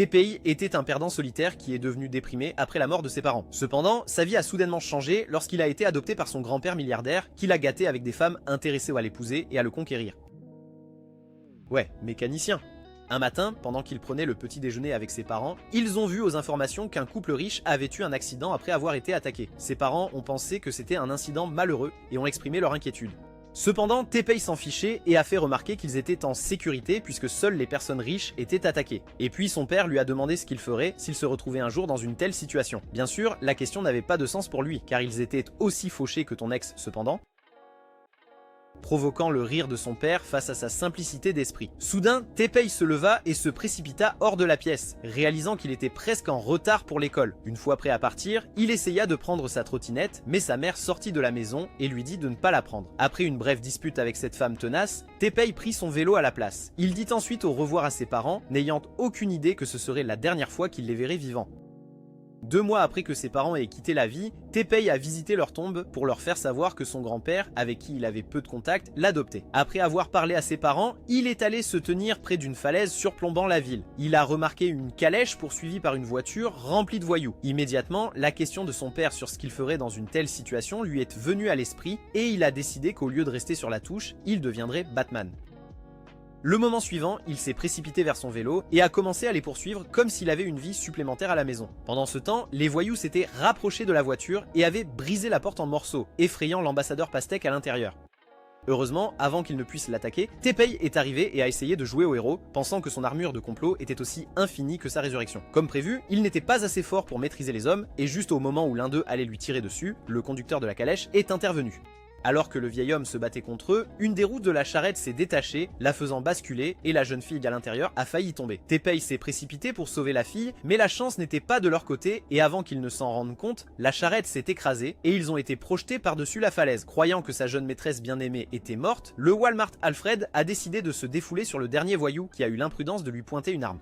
Teppei était un perdant solitaire qui est devenu déprimé après la mort de ses parents. Cependant, sa vie a soudainement changé lorsqu'il a été adopté par son grand-père milliardaire qui l'a gâté avec des femmes intéressées à l'épouser et à le conquérir. Ouais, mécanicien. Un matin, pendant qu'il prenait le petit déjeuner avec ses parents, ils ont vu aux informations qu'un couple riche avait eu un accident après avoir été attaqué. Ses parents ont pensé que c'était un incident malheureux et ont exprimé leur inquiétude. Cependant, Teppei s'en fichait et a fait remarquer qu'ils étaient en sécurité puisque seules les personnes riches étaient attaquées. Et puis son père lui a demandé ce qu'il ferait s'il se retrouvait un jour dans une telle situation. Bien sûr, la question n'avait pas de sens pour lui, car ils étaient aussi fauchés que ton ex cependant, provoquant le rire de son père face à sa simplicité d'esprit. Soudain, Teppei se leva et se précipita hors de la pièce, réalisant qu'il était presque en retard pour l'école. Une fois prêt à partir, il essaya de prendre sa trottinette, mais sa mère sortit de la maison et lui dit de ne pas la prendre. Après une brève dispute avec cette femme tenace, Teppei prit son vélo à la place. Il dit ensuite au revoir à ses parents, n'ayant aucune idée que ce serait la dernière fois qu'il les verrait vivants. 2 mois après que ses parents aient quitté la vie, Teppei a visité leur tombe pour leur faire savoir que son grand-père, avec qui il avait peu de contact, l'adoptait. Après avoir parlé à ses parents, il est allé se tenir près d'une falaise surplombant la ville. Il a remarqué une calèche poursuivie par une voiture remplie de voyous. Immédiatement, la question de son père sur ce qu'il ferait dans une telle situation lui est venue à l'esprit et il a décidé qu'au lieu de rester sur la touche, il deviendrait Batman. Le moment suivant, il s'est précipité vers son vélo et a commencé à les poursuivre comme s'il avait une vie supplémentaire à la maison. Pendant ce temps, les voyous s'étaient rapprochés de la voiture et avaient brisé la porte en morceaux, effrayant l'ambassadeur Pastèque à l'intérieur. Heureusement, avant qu'il ne puisse l'attaquer, Teppei est arrivé et a essayé de jouer au héros, pensant que son armure de complot était aussi infinie que sa résurrection. Comme prévu, il n'était pas assez fort pour maîtriser les hommes, et juste au moment où l'un d'eux allait lui tirer dessus, le conducteur de la calèche est intervenu. Alors que le vieil homme se battait contre eux, une des roues de la charrette s'est détachée, la faisant basculer, et la jeune fille à l'intérieur a failli tomber. Teppei s'est précipité pour sauver la fille, mais la chance n'était pas de leur côté, et avant qu'ils ne s'en rendent compte, la charrette s'est écrasée, et ils ont été projetés par-dessus la falaise. Croyant que sa jeune maîtresse bien-aimée était morte, le Walmart Alfred a décidé de se défouler sur le dernier voyou qui a eu l'imprudence de lui pointer une arme.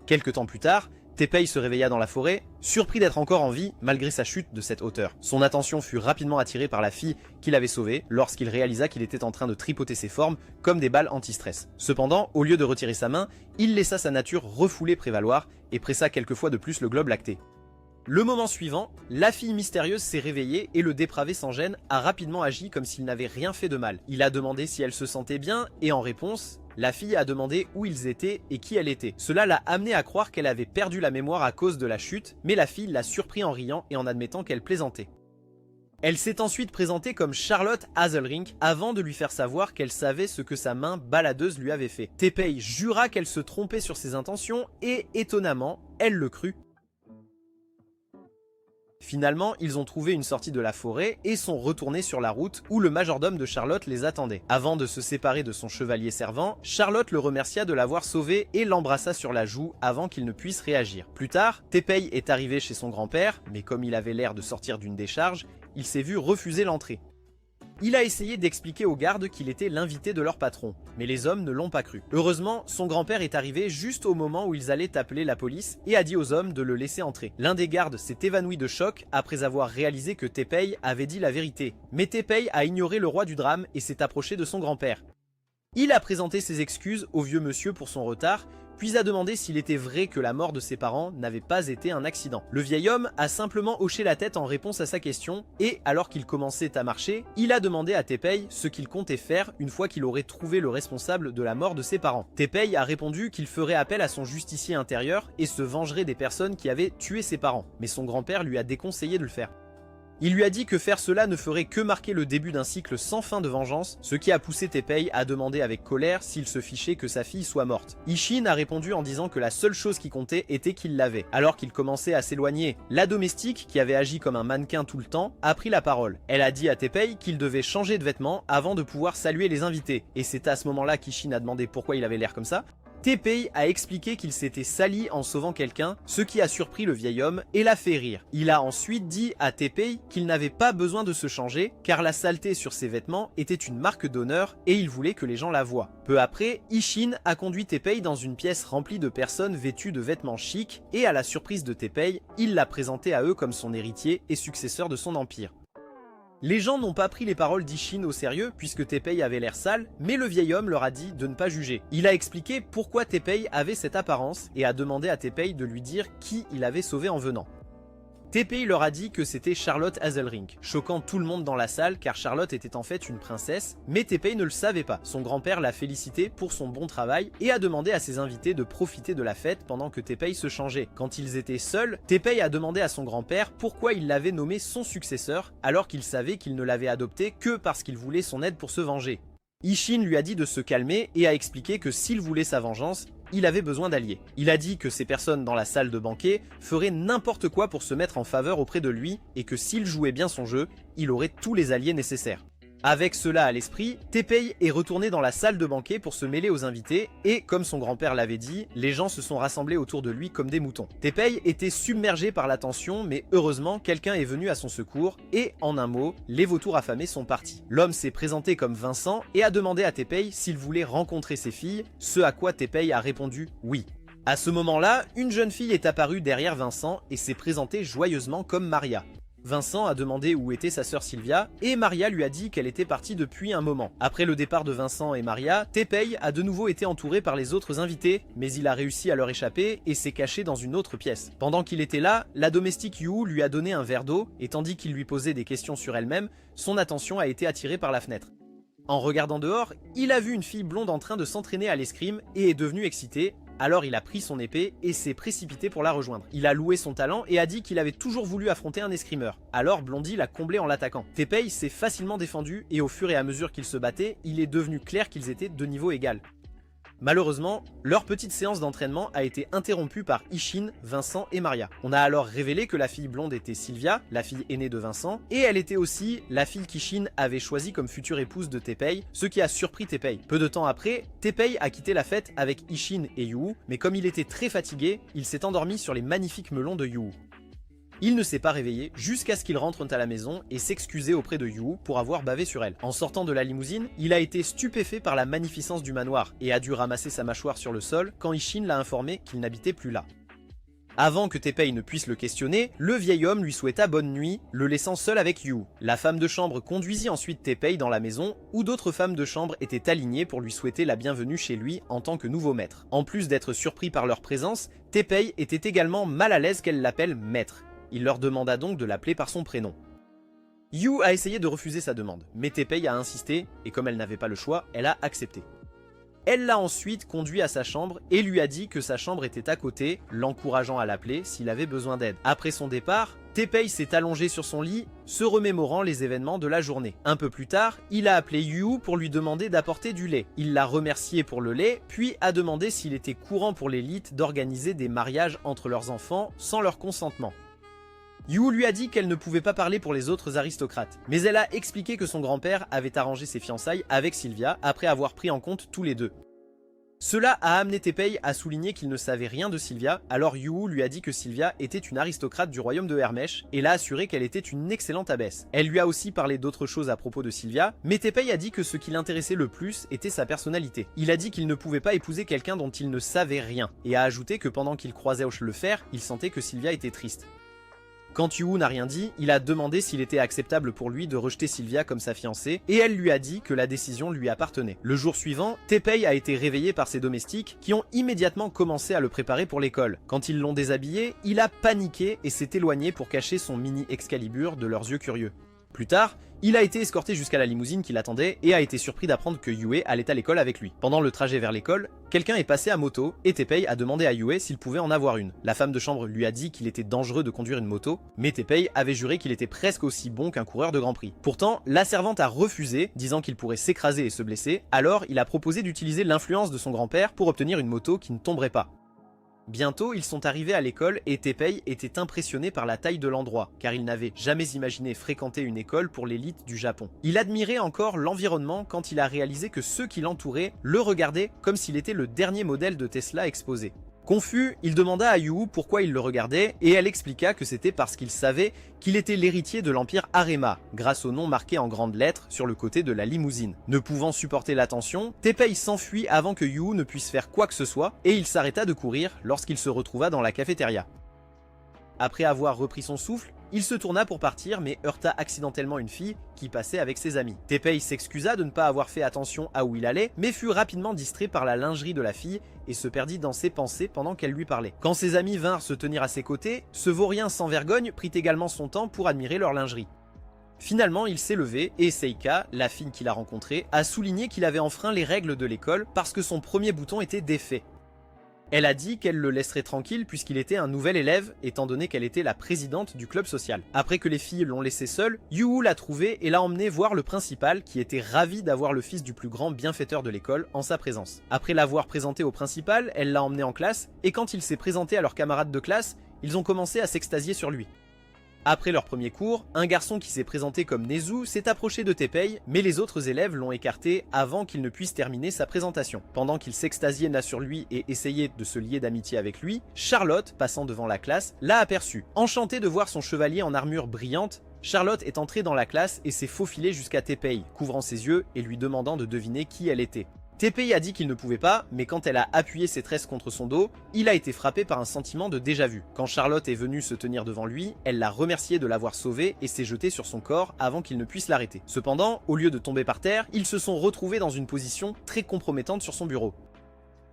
Quelque temps plus tard, Teppei se réveilla dans la forêt, surpris d'être encore en vie malgré sa chute de cette hauteur. Son attention fut rapidement attirée par la fille qu'il avait sauvée lorsqu'il réalisa qu'il était en train de tripoter ses formes comme des balles anti-stress. Cependant, au lieu de retirer sa main, il laissa sa nature refoulée prévaloir et pressa quelques fois de plus le globe lacté. Le moment suivant, la fille mystérieuse s'est réveillée et le dépravé sans gêne a rapidement agi comme s'il n'avait rien fait de mal. Il a demandé si elle se sentait bien et en réponse, la fille a demandé où ils étaient et qui elle était. Cela l'a amené à croire qu'elle avait perdu la mémoire à cause de la chute, mais la fille l'a surpris en riant et en admettant qu'elle plaisantait. Elle s'est ensuite présentée comme Charlotte Hazelrink avant de lui faire savoir qu'elle savait ce que sa main baladeuse lui avait fait. Teppei jura qu'elle se trompait sur ses intentions et, étonnamment, elle le crut. Finalement, ils ont trouvé une sortie de la forêt et sont retournés sur la route où le majordome de Charlotte les attendait. Avant de se séparer de son chevalier servant, Charlotte le remercia de l'avoir sauvé et l'embrassa sur la joue avant qu'il ne puisse réagir. Plus tard, Teppei est arrivé chez son grand-père, mais comme il avait l'air de sortir d'une décharge, il s'est vu refuser l'entrée. Il a essayé d'expliquer aux gardes qu'il était l'invité de leur patron, mais les hommes ne l'ont pas cru. Heureusement, son grand-père est arrivé juste au moment où ils allaient appeler la police et a dit aux hommes de le laisser entrer. L'un des gardes s'est évanoui de choc après avoir réalisé que Teppei avait dit la vérité. Mais Teppei a ignoré le roi du drame et s'est approché de son grand-père. Il a présenté ses excuses au vieux monsieur pour son retard, puis a demandé s'il était vrai que la mort de ses parents n'avait pas été un accident. Le vieil homme a simplement hoché la tête en réponse à sa question et, alors qu'il commençait à marcher, il a demandé à Teppei ce qu'il comptait faire une fois qu'il aurait trouvé le responsable de la mort de ses parents. Teppei a répondu qu'il ferait appel à son justicier intérieur et se vengerait des personnes qui avaient tué ses parents, mais son grand-père lui a déconseillé de le faire. Il lui a dit que faire cela ne ferait que marquer le début d'un cycle sans fin de vengeance, ce qui a poussé Teppei à demander avec colère s'il se fichait que sa fille soit morte. Ishin a répondu en disant que la seule chose qui comptait était qu'il l'avait. Alors qu'il commençait à s'éloigner, la domestique, qui avait agi comme un mannequin tout le temps, a pris la parole. Elle a dit à Teppei qu'il devait changer de vêtements avant de pouvoir saluer les invités, et c'est à ce moment-là qu'Ishin a demandé pourquoi il avait l'air comme ça. Teppei a expliqué qu'il s'était sali en sauvant quelqu'un, ce qui a surpris le vieil homme et l'a fait rire. Il a ensuite dit à Teppei qu'il n'avait pas besoin de se changer car la saleté sur ses vêtements était une marque d'honneur et il voulait que les gens la voient. Peu après, Ishin a conduit Teppei dans une pièce remplie de personnes vêtues de vêtements chics et à la surprise de Teppei, il l'a présenté à eux comme son héritier et successeur de son empire. Les gens n'ont pas pris les paroles d'Ishin au sérieux puisque Teppei avait l'air sale, mais le vieil homme leur a dit de ne pas juger. Il a expliqué pourquoi Teppei avait cette apparence et a demandé à Teppei de lui dire qui il avait sauvé en venant. Teppei leur a dit que c'était Charlotte Hazelrink, choquant tout le monde dans la salle car Charlotte était en fait une princesse, mais Teppei ne le savait pas. Son grand-père l'a félicité pour son bon travail et a demandé à ses invités de profiter de la fête pendant que Teppei se changeait. Quand ils étaient seuls, Teppei a demandé à son grand-père pourquoi il l'avait nommé son successeur alors qu'il savait qu'il ne l'avait adopté que parce qu'il voulait son aide pour se venger. Ishin lui a dit de se calmer et a expliqué que s'il voulait sa vengeance, il avait besoin d'alliés. Il a dit que ces personnes dans la salle de banquet feraient n'importe quoi pour se mettre en faveur auprès de lui et que s'il jouait bien son jeu, il aurait tous les alliés nécessaires. Avec cela à l'esprit, Teppei est retourné dans la salle de banquet pour se mêler aux invités et, comme son grand-père l'avait dit, les gens se sont rassemblés autour de lui comme des moutons. Teppei était submergé par l'attention, mais heureusement, quelqu'un est venu à son secours et, en un mot, les vautours affamés sont partis. L'homme s'est présenté comme Vincent et a demandé à Teppei s'il voulait rencontrer ses filles, ce à quoi Teppei a répondu oui. À ce moment-là, une jeune fille est apparue derrière Vincent et s'est présentée joyeusement comme Maria. Vincent a demandé où était sa sœur Sylvia et Maria lui a dit qu'elle était partie depuis un moment. Après le départ de Vincent et Maria, Teppei a de nouveau été entouré par les autres invités, mais il a réussi à leur échapper et s'est caché dans une autre pièce. Pendant qu'il était là, la domestique Yu lui a donné un verre d'eau et tandis qu'il lui posait des questions sur elle-même, son attention a été attirée par la fenêtre. En regardant dehors, il a vu une fille blonde en train de s'entraîner à l'escrime et est devenu excité. Alors il a pris son épée et s'est précipité pour la rejoindre. Il a loué son talent et a dit qu'il avait toujours voulu affronter un escrimeur. Alors Blondie l'a comblé en l'attaquant. Teppei s'est facilement défendu et au fur et à mesure qu'ils se battaient, il est devenu clair qu'ils étaient de niveau égal. Malheureusement, leur petite séance d'entraînement a été interrompue par Ishin, Vincent et Maria. On a alors révélé que la fille blonde était Sylvia, la fille aînée de Vincent, et elle était aussi la fille qu'Ishin avait choisie comme future épouse de Teppei, ce qui a surpris Teppei. Peu de temps après, Teppei a quitté la fête avec Ishin et Yu, mais comme il était très fatigué, il s'est endormi sur les magnifiques melons de Yu. Il ne s'est pas réveillé jusqu'à ce qu'il rentre à la maison et s'excuser auprès de Yu pour avoir bavé sur elle. En sortant de la limousine, il a été stupéfait par la magnificence du manoir et a dû ramasser sa mâchoire sur le sol quand Ishin l'a informé qu'il n'habitait plus là. Avant que Teppei ne puisse le questionner, le vieil homme lui souhaita bonne nuit, le laissant seul avec Yu. La femme de chambre conduisit ensuite Teppei dans la maison, où d'autres femmes de chambre étaient alignées pour lui souhaiter la bienvenue chez lui en tant que nouveau maître. En plus d'être surpris par leur présence, Teppei était également mal à l'aise qu'elle l'appelle maître. Il leur demanda donc de l'appeler par son prénom. Yu a essayé de refuser sa demande, mais Teppei a insisté, et comme elle n'avait pas le choix, elle a accepté. Elle l'a ensuite conduit à sa chambre et lui a dit que sa chambre était à côté, l'encourageant à l'appeler s'il avait besoin d'aide. Après son départ, Teppei s'est allongé sur son lit, se remémorant les événements de la journée. Un peu plus tard, il a appelé Yu pour lui demander d'apporter du lait. Il l'a remercié pour le lait, puis a demandé s'il était courant pour l'élite d'organiser des mariages entre leurs enfants sans leur consentement. Yu lui a dit qu'elle ne pouvait pas parler pour les autres aristocrates, mais elle a expliqué que son grand-père avait arrangé ses fiançailles avec Sylvia après avoir pris en compte tous les deux. Cela a amené Teppei à souligner qu'il ne savait rien de Sylvia, alors Yu lui a dit que Sylvia était une aristocrate du royaume de Hermèche et l'a assuré qu'elle était une excellente abbesse. Elle lui a aussi parlé d'autres choses à propos de Sylvia, mais Teppei a dit que ce qui l'intéressait le plus était sa personnalité. Il a dit qu'il ne pouvait pas épouser quelqu'un dont il ne savait rien, et a ajouté que pendant qu'il croisait le fer, il sentait que Sylvia était triste. Quand Yu n'a rien dit, il a demandé s'il était acceptable pour lui de rejeter Sylvia comme sa fiancée, et elle lui a dit que la décision lui appartenait. Le jour suivant, Teppei a été réveillé par ses domestiques qui ont immédiatement commencé à le préparer pour l'école. Quand ils l'ont déshabillé, il a paniqué et s'est éloigné pour cacher son mini Excalibur de leurs yeux curieux. Plus tard, il a été escorté jusqu'à la limousine qui l'attendait et a été surpris d'apprendre que Yue allait à l'école avec lui. Pendant le trajet vers l'école, quelqu'un est passé à moto et Teppei a demandé à Yue s'il pouvait en avoir une. La femme de chambre lui a dit qu'il était dangereux de conduire une moto, mais Teppei avait juré qu'il était presque aussi bon qu'un coureur de Grand Prix. Pourtant, la servante a refusé, disant qu'il pourrait s'écraser et se blesser, alors il a proposé d'utiliser l'influence de son grand-père pour obtenir une moto qui ne tomberait pas. Bientôt, ils sont arrivés à l'école et Teppei était impressionné par la taille de l'endroit, car il n'avait jamais imaginé fréquenter une école pour l'élite du Japon. Il admirait encore l'environnement quand il a réalisé que ceux qui l'entouraient le regardaient comme s'il était le dernier modèle de Tesla exposé. Confus, il demanda à Yu pourquoi il le regardait et elle expliqua que c'était parce qu'il savait qu'il était l'héritier de l'empire Arema, grâce au nom marqué en grandes lettres sur le côté de la limousine. Ne pouvant supporter l'attention, Teppei s'enfuit avant que Yu ne puisse faire quoi que ce soit et il s'arrêta de courir lorsqu'il se retrouva dans la cafétéria. Après avoir repris son souffle, il se tourna pour partir mais heurta accidentellement une fille qui passait avec ses amis. Teppei s'excusa de ne pas avoir fait attention à où il allait, mais fut rapidement distrait par la lingerie de la fille et se perdit dans ses pensées pendant qu'elle lui parlait. Quand ses amis vinrent se tenir à ses côtés, ce vaurien sans vergogne prit également son temps pour admirer leur lingerie. Finalement, il s'est levé et Seika, la fille qu'il a rencontrée, a souligné qu'il avait enfreint les règles de l'école parce que son premier bouton était défait. Elle a dit qu'elle le laisserait tranquille puisqu'il était un nouvel élève, étant donné qu'elle était la présidente du club social. Après que les filles l'ont laissé seul, Yu l'a trouvé et l'a emmené voir le principal qui était ravi d'avoir le fils du plus grand bienfaiteur de l'école en sa présence. Après l'avoir présenté au principal, elle l'a emmené en classe et quand il s'est présenté à leurs camarades de classe, ils ont commencé à s'extasier sur lui. Après leur premier cours, un garçon qui s'est présenté comme Nezu s'est approché de Teppei, mais les autres élèves l'ont écarté avant qu'il ne puisse terminer sa présentation. Pendant qu'il s'extasiait sur lui et essayait de se lier d'amitié avec lui, Charlotte, passant devant la classe, l'a aperçu. Enchantée de voir son chevalier en armure brillante, Charlotte est entrée dans la classe et s'est faufilée jusqu'à Teppei, couvrant ses yeux et lui demandant de deviner qui elle était. Teppei a dit qu'il ne pouvait pas, mais quand elle a appuyé ses tresses contre son dos, il a été frappé par un sentiment de déjà-vu. Quand Charlotte est venue se tenir devant lui, elle l'a remercié de l'avoir sauvé et s'est jetée sur son corps avant qu'il ne puisse l'arrêter. Cependant, au lieu de tomber par terre, ils se sont retrouvés dans une position très compromettante sur son bureau.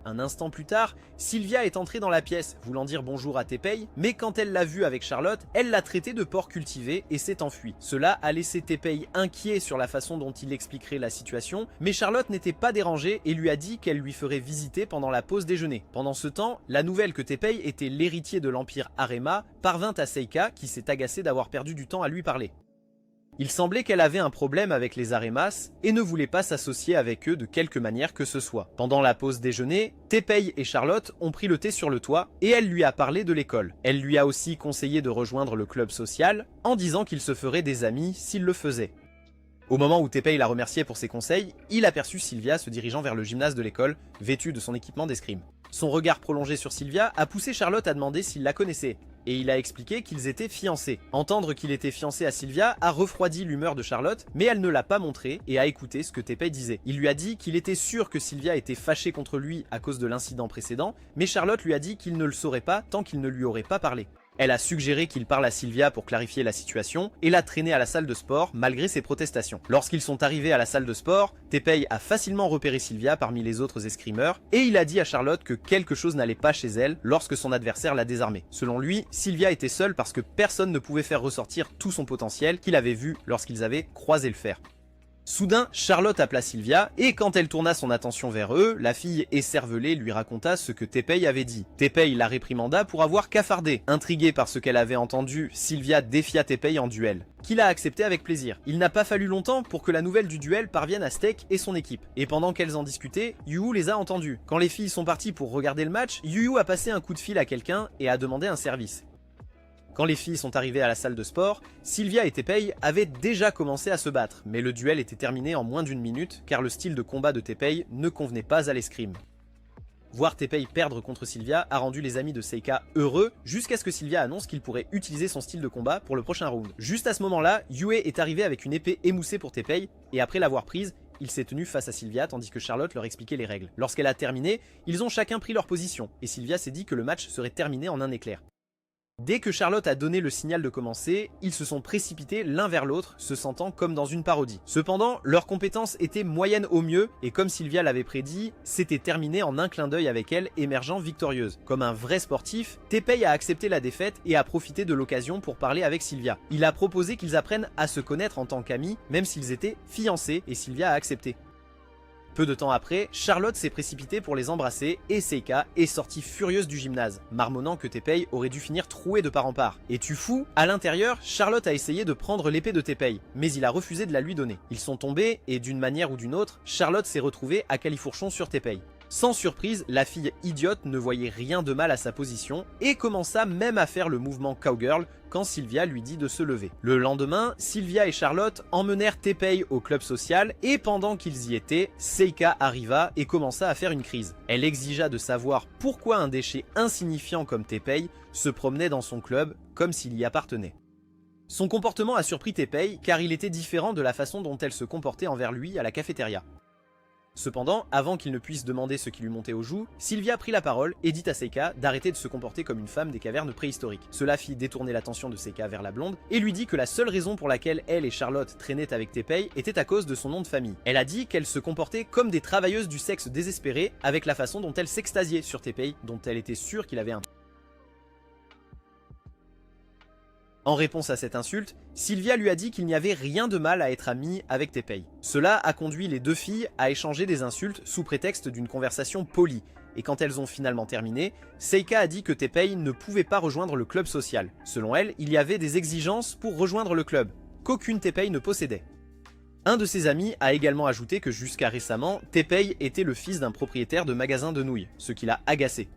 Un instant plus tard, Sylvia est entrée dans la pièce, voulant dire bonjour à Teppei, mais quand elle l'a vu avec Charlotte, elle l'a traité de porc cultivé et s'est enfuie. Cela a laissé Teppei inquiet sur la façon dont il expliquerait la situation, mais Charlotte n'était pas dérangée et lui a dit qu'elle lui ferait visiter pendant la pause déjeuner. Pendant ce temps, la nouvelle que Teppei était l'héritier de l'empire Arema parvint à Seika qui s'est agacée d'avoir perdu du temps à lui parler. Il semblait qu'elle avait un problème avec les Aremas et ne voulait pas s'associer avec eux de quelque manière que ce soit. Pendant la pause déjeuner, Teppei et Charlotte ont pris le thé sur le toit et elle lui a parlé de l'école. Elle lui a aussi conseillé de rejoindre le club social en disant qu'il se ferait des amis s'il le faisait. Au moment où Teppei l'a remercié pour ses conseils, il aperçut Sylvia se dirigeant vers le gymnase de l'école, vêtue de son équipement d'escrime. Son regard prolongé sur Sylvia a poussé Charlotte à demander s'il la connaissait, et il a expliqué qu'ils étaient fiancés. Entendre qu'il était fiancé à Sylvia a refroidi l'humeur de Charlotte, mais elle ne l'a pas montré et a écouté ce que Teppei disait. Il lui a dit qu'il était sûr que Sylvia était fâchée contre lui à cause de l'incident précédent, mais Charlotte lui a dit qu'il ne le saurait pas tant qu'il ne lui aurait pas parlé. Elle a suggéré qu'il parle à Sylvia pour clarifier la situation et l'a traîné à la salle de sport malgré ses protestations. Lorsqu'ils sont arrivés à la salle de sport, Teppei a facilement repéré Sylvia parmi les autres escrimeurs et il a dit à Charlotte que quelque chose n'allait pas chez elle lorsque son adversaire l'a désarmée. Selon lui, Sylvia était seule parce que personne ne pouvait faire ressortir tout son potentiel qu'il avait vu lorsqu'ils avaient croisé le fer. Soudain, Charlotte appela Sylvia, et quand elle tourna son attention vers eux, la fille écervelée lui raconta ce que Teppei avait dit. Teppei la réprimanda pour avoir cafardé. Intriguée par ce qu'elle avait entendu, Sylvia défia Teppei en duel, qu'il a accepté avec plaisir. Il n'a pas fallu longtemps pour que la nouvelle du duel parvienne à Steak et son équipe. Et pendant qu'elles en discutaient, Yu les a entendues. Quand les filles sont parties pour regarder le match, Yu a passé un coup de fil à quelqu'un et a demandé un service. Quand les filles sont arrivées à la salle de sport, Sylvia et Teppei avaient déjà commencé à se battre, mais le duel était terminé en moins d'une minute car le style de combat de Teppei ne convenait pas à l'escrime. Voir Teppei perdre contre Sylvia a rendu les amis de Seika heureux jusqu'à ce que Sylvia annonce qu'il pourrait utiliser son style de combat pour le prochain round. Juste à ce moment-là, Yue est arrivé avec une épée émoussée pour Teppei et après l'avoir prise, il s'est tenu face à Sylvia tandis que Charlotte leur expliquait les règles. Lorsqu'elle a terminé, ils ont chacun pris leur position et Sylvia s'est dit que le match serait terminé en un éclair. Dès que Charlotte a donné le signal de commencer, ils se sont précipités l'un vers l'autre, se sentant comme dans une parodie. Cependant, leurs compétences étaient moyennes au mieux, et comme Sylvia l'avait prédit, c'était terminé en un clin d'œil avec elle, émergeant victorieuse. Comme un vrai sportif, Teppei a accepté la défaite et a profité de l'occasion pour parler avec Sylvia. Il a proposé qu'ils apprennent à se connaître en tant qu'amis, même s'ils étaient fiancés, et Sylvia a accepté. Peu de temps après, Charlotte s'est précipitée pour les embrasser et Seika est sortie furieuse du gymnase, marmonnant que Teppei aurait dû finir troué de part en part. Es-tu fou? À l'intérieur, Charlotte a essayé de prendre l'épée de Teppei, mais il a refusé de la lui donner. Ils sont tombés et d'une manière ou d'une autre, Charlotte s'est retrouvée à califourchon sur Teppei. Sans surprise, la fille idiote ne voyait rien de mal à sa position et commença même à faire le mouvement cowgirl quand Sylvia lui dit de se lever. Le lendemain, Sylvia et Charlotte emmenèrent Teppei au club social et pendant qu'ils y étaient, Seika arriva et commença à faire une crise. Elle exigea de savoir pourquoi un déchet insignifiant comme Teppei se promenait dans son club comme s'il y appartenait. Son comportement a surpris Teppei car il était différent de la façon dont elle se comportait envers lui à la cafétéria. Cependant, avant qu'il ne puisse demander ce qui lui montait aux joues, Sylvia prit la parole et dit à Seika d'arrêter de se comporter comme une femme des cavernes préhistoriques. Cela fit détourner l'attention de Seika vers la blonde et lui dit que la seule raison pour laquelle elle et Charlotte traînaient avec Teppei était à cause de son nom de famille. Elle a dit qu'elle se comportait comme des travailleuses du sexe désespérées avec la façon dont elle s'extasiait sur Teppei, dont elle était sûre qu'il avait un... En réponse à cette insulte, Sylvia lui a dit qu'il n'y avait rien de mal à être amie avec Teppei. Cela a conduit les deux filles à échanger des insultes sous prétexte d'une conversation polie, et quand elles ont finalement terminé, Seika a dit que Teppei ne pouvait pas rejoindre le club social. Selon elle, il y avait des exigences pour rejoindre le club, qu'aucune Teppei ne possédait. Un de ses amis a également ajouté que jusqu'à récemment, Teppei était le fils d'un propriétaire de magasin de nouilles, ce qui l'a agacé.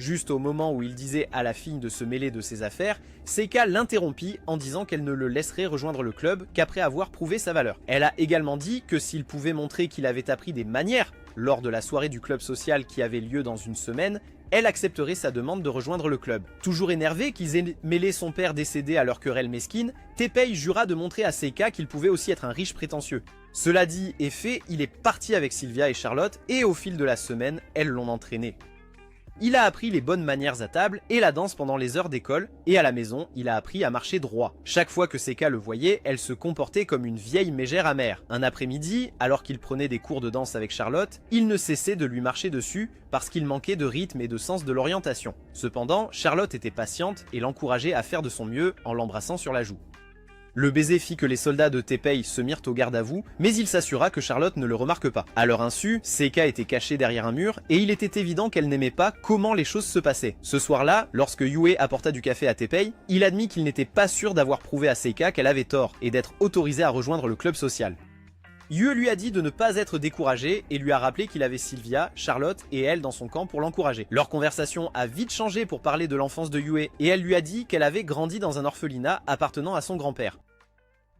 Juste au moment où il disait à la fille de se mêler de ses affaires, Seika l'interrompit en disant qu'elle ne le laisserait rejoindre le club qu'après avoir prouvé sa valeur. Elle a également dit que s'il pouvait montrer qu'il avait appris des manières lors de la soirée du club social qui avait lieu dans une semaine, elle accepterait sa demande de rejoindre le club. Toujours énervé qu'ils aient mêlé son père décédé à leur querelle mesquine, Teppei jura de montrer à Seika qu'il pouvait aussi être un riche prétentieux. Cela dit et fait, il est parti avec Sylvia et Charlotte et au fil de la semaine, elles l'ont entraîné. Il a appris les bonnes manières à table et la danse pendant les heures d'école, et à la maison, il a appris à marcher droit. Chaque fois que Seika le voyait, elle se comportait comme une vieille mégère amère. Un après-midi, alors qu'il prenait des cours de danse avec Charlotte, il ne cessait de lui marcher dessus parce qu'il manquait de rythme et de sens de l'orientation. Cependant, Charlotte était patiente et l'encourageait à faire de son mieux en l'embrassant sur la joue. Le baiser fit que les soldats de Teppei se mirent au garde à vous, mais il s'assura que Charlotte ne le remarque pas. À leur insu, Seika était cachée derrière un mur, et il était évident qu'elle n'aimait pas comment les choses se passaient. Ce soir-là, lorsque Yue apporta du café à Teppei, il admit qu'il n'était pas sûr d'avoir prouvé à Seika qu'elle avait tort, et d'être autorisée à rejoindre le club social. Yue lui a dit de ne pas être découragé et lui a rappelé qu'il avait Sylvia, Charlotte et elle dans son camp pour l'encourager. Leur conversation a vite changé pour parler de l'enfance de Yue et elle lui a dit qu'elle avait grandi dans un orphelinat appartenant à son grand-père.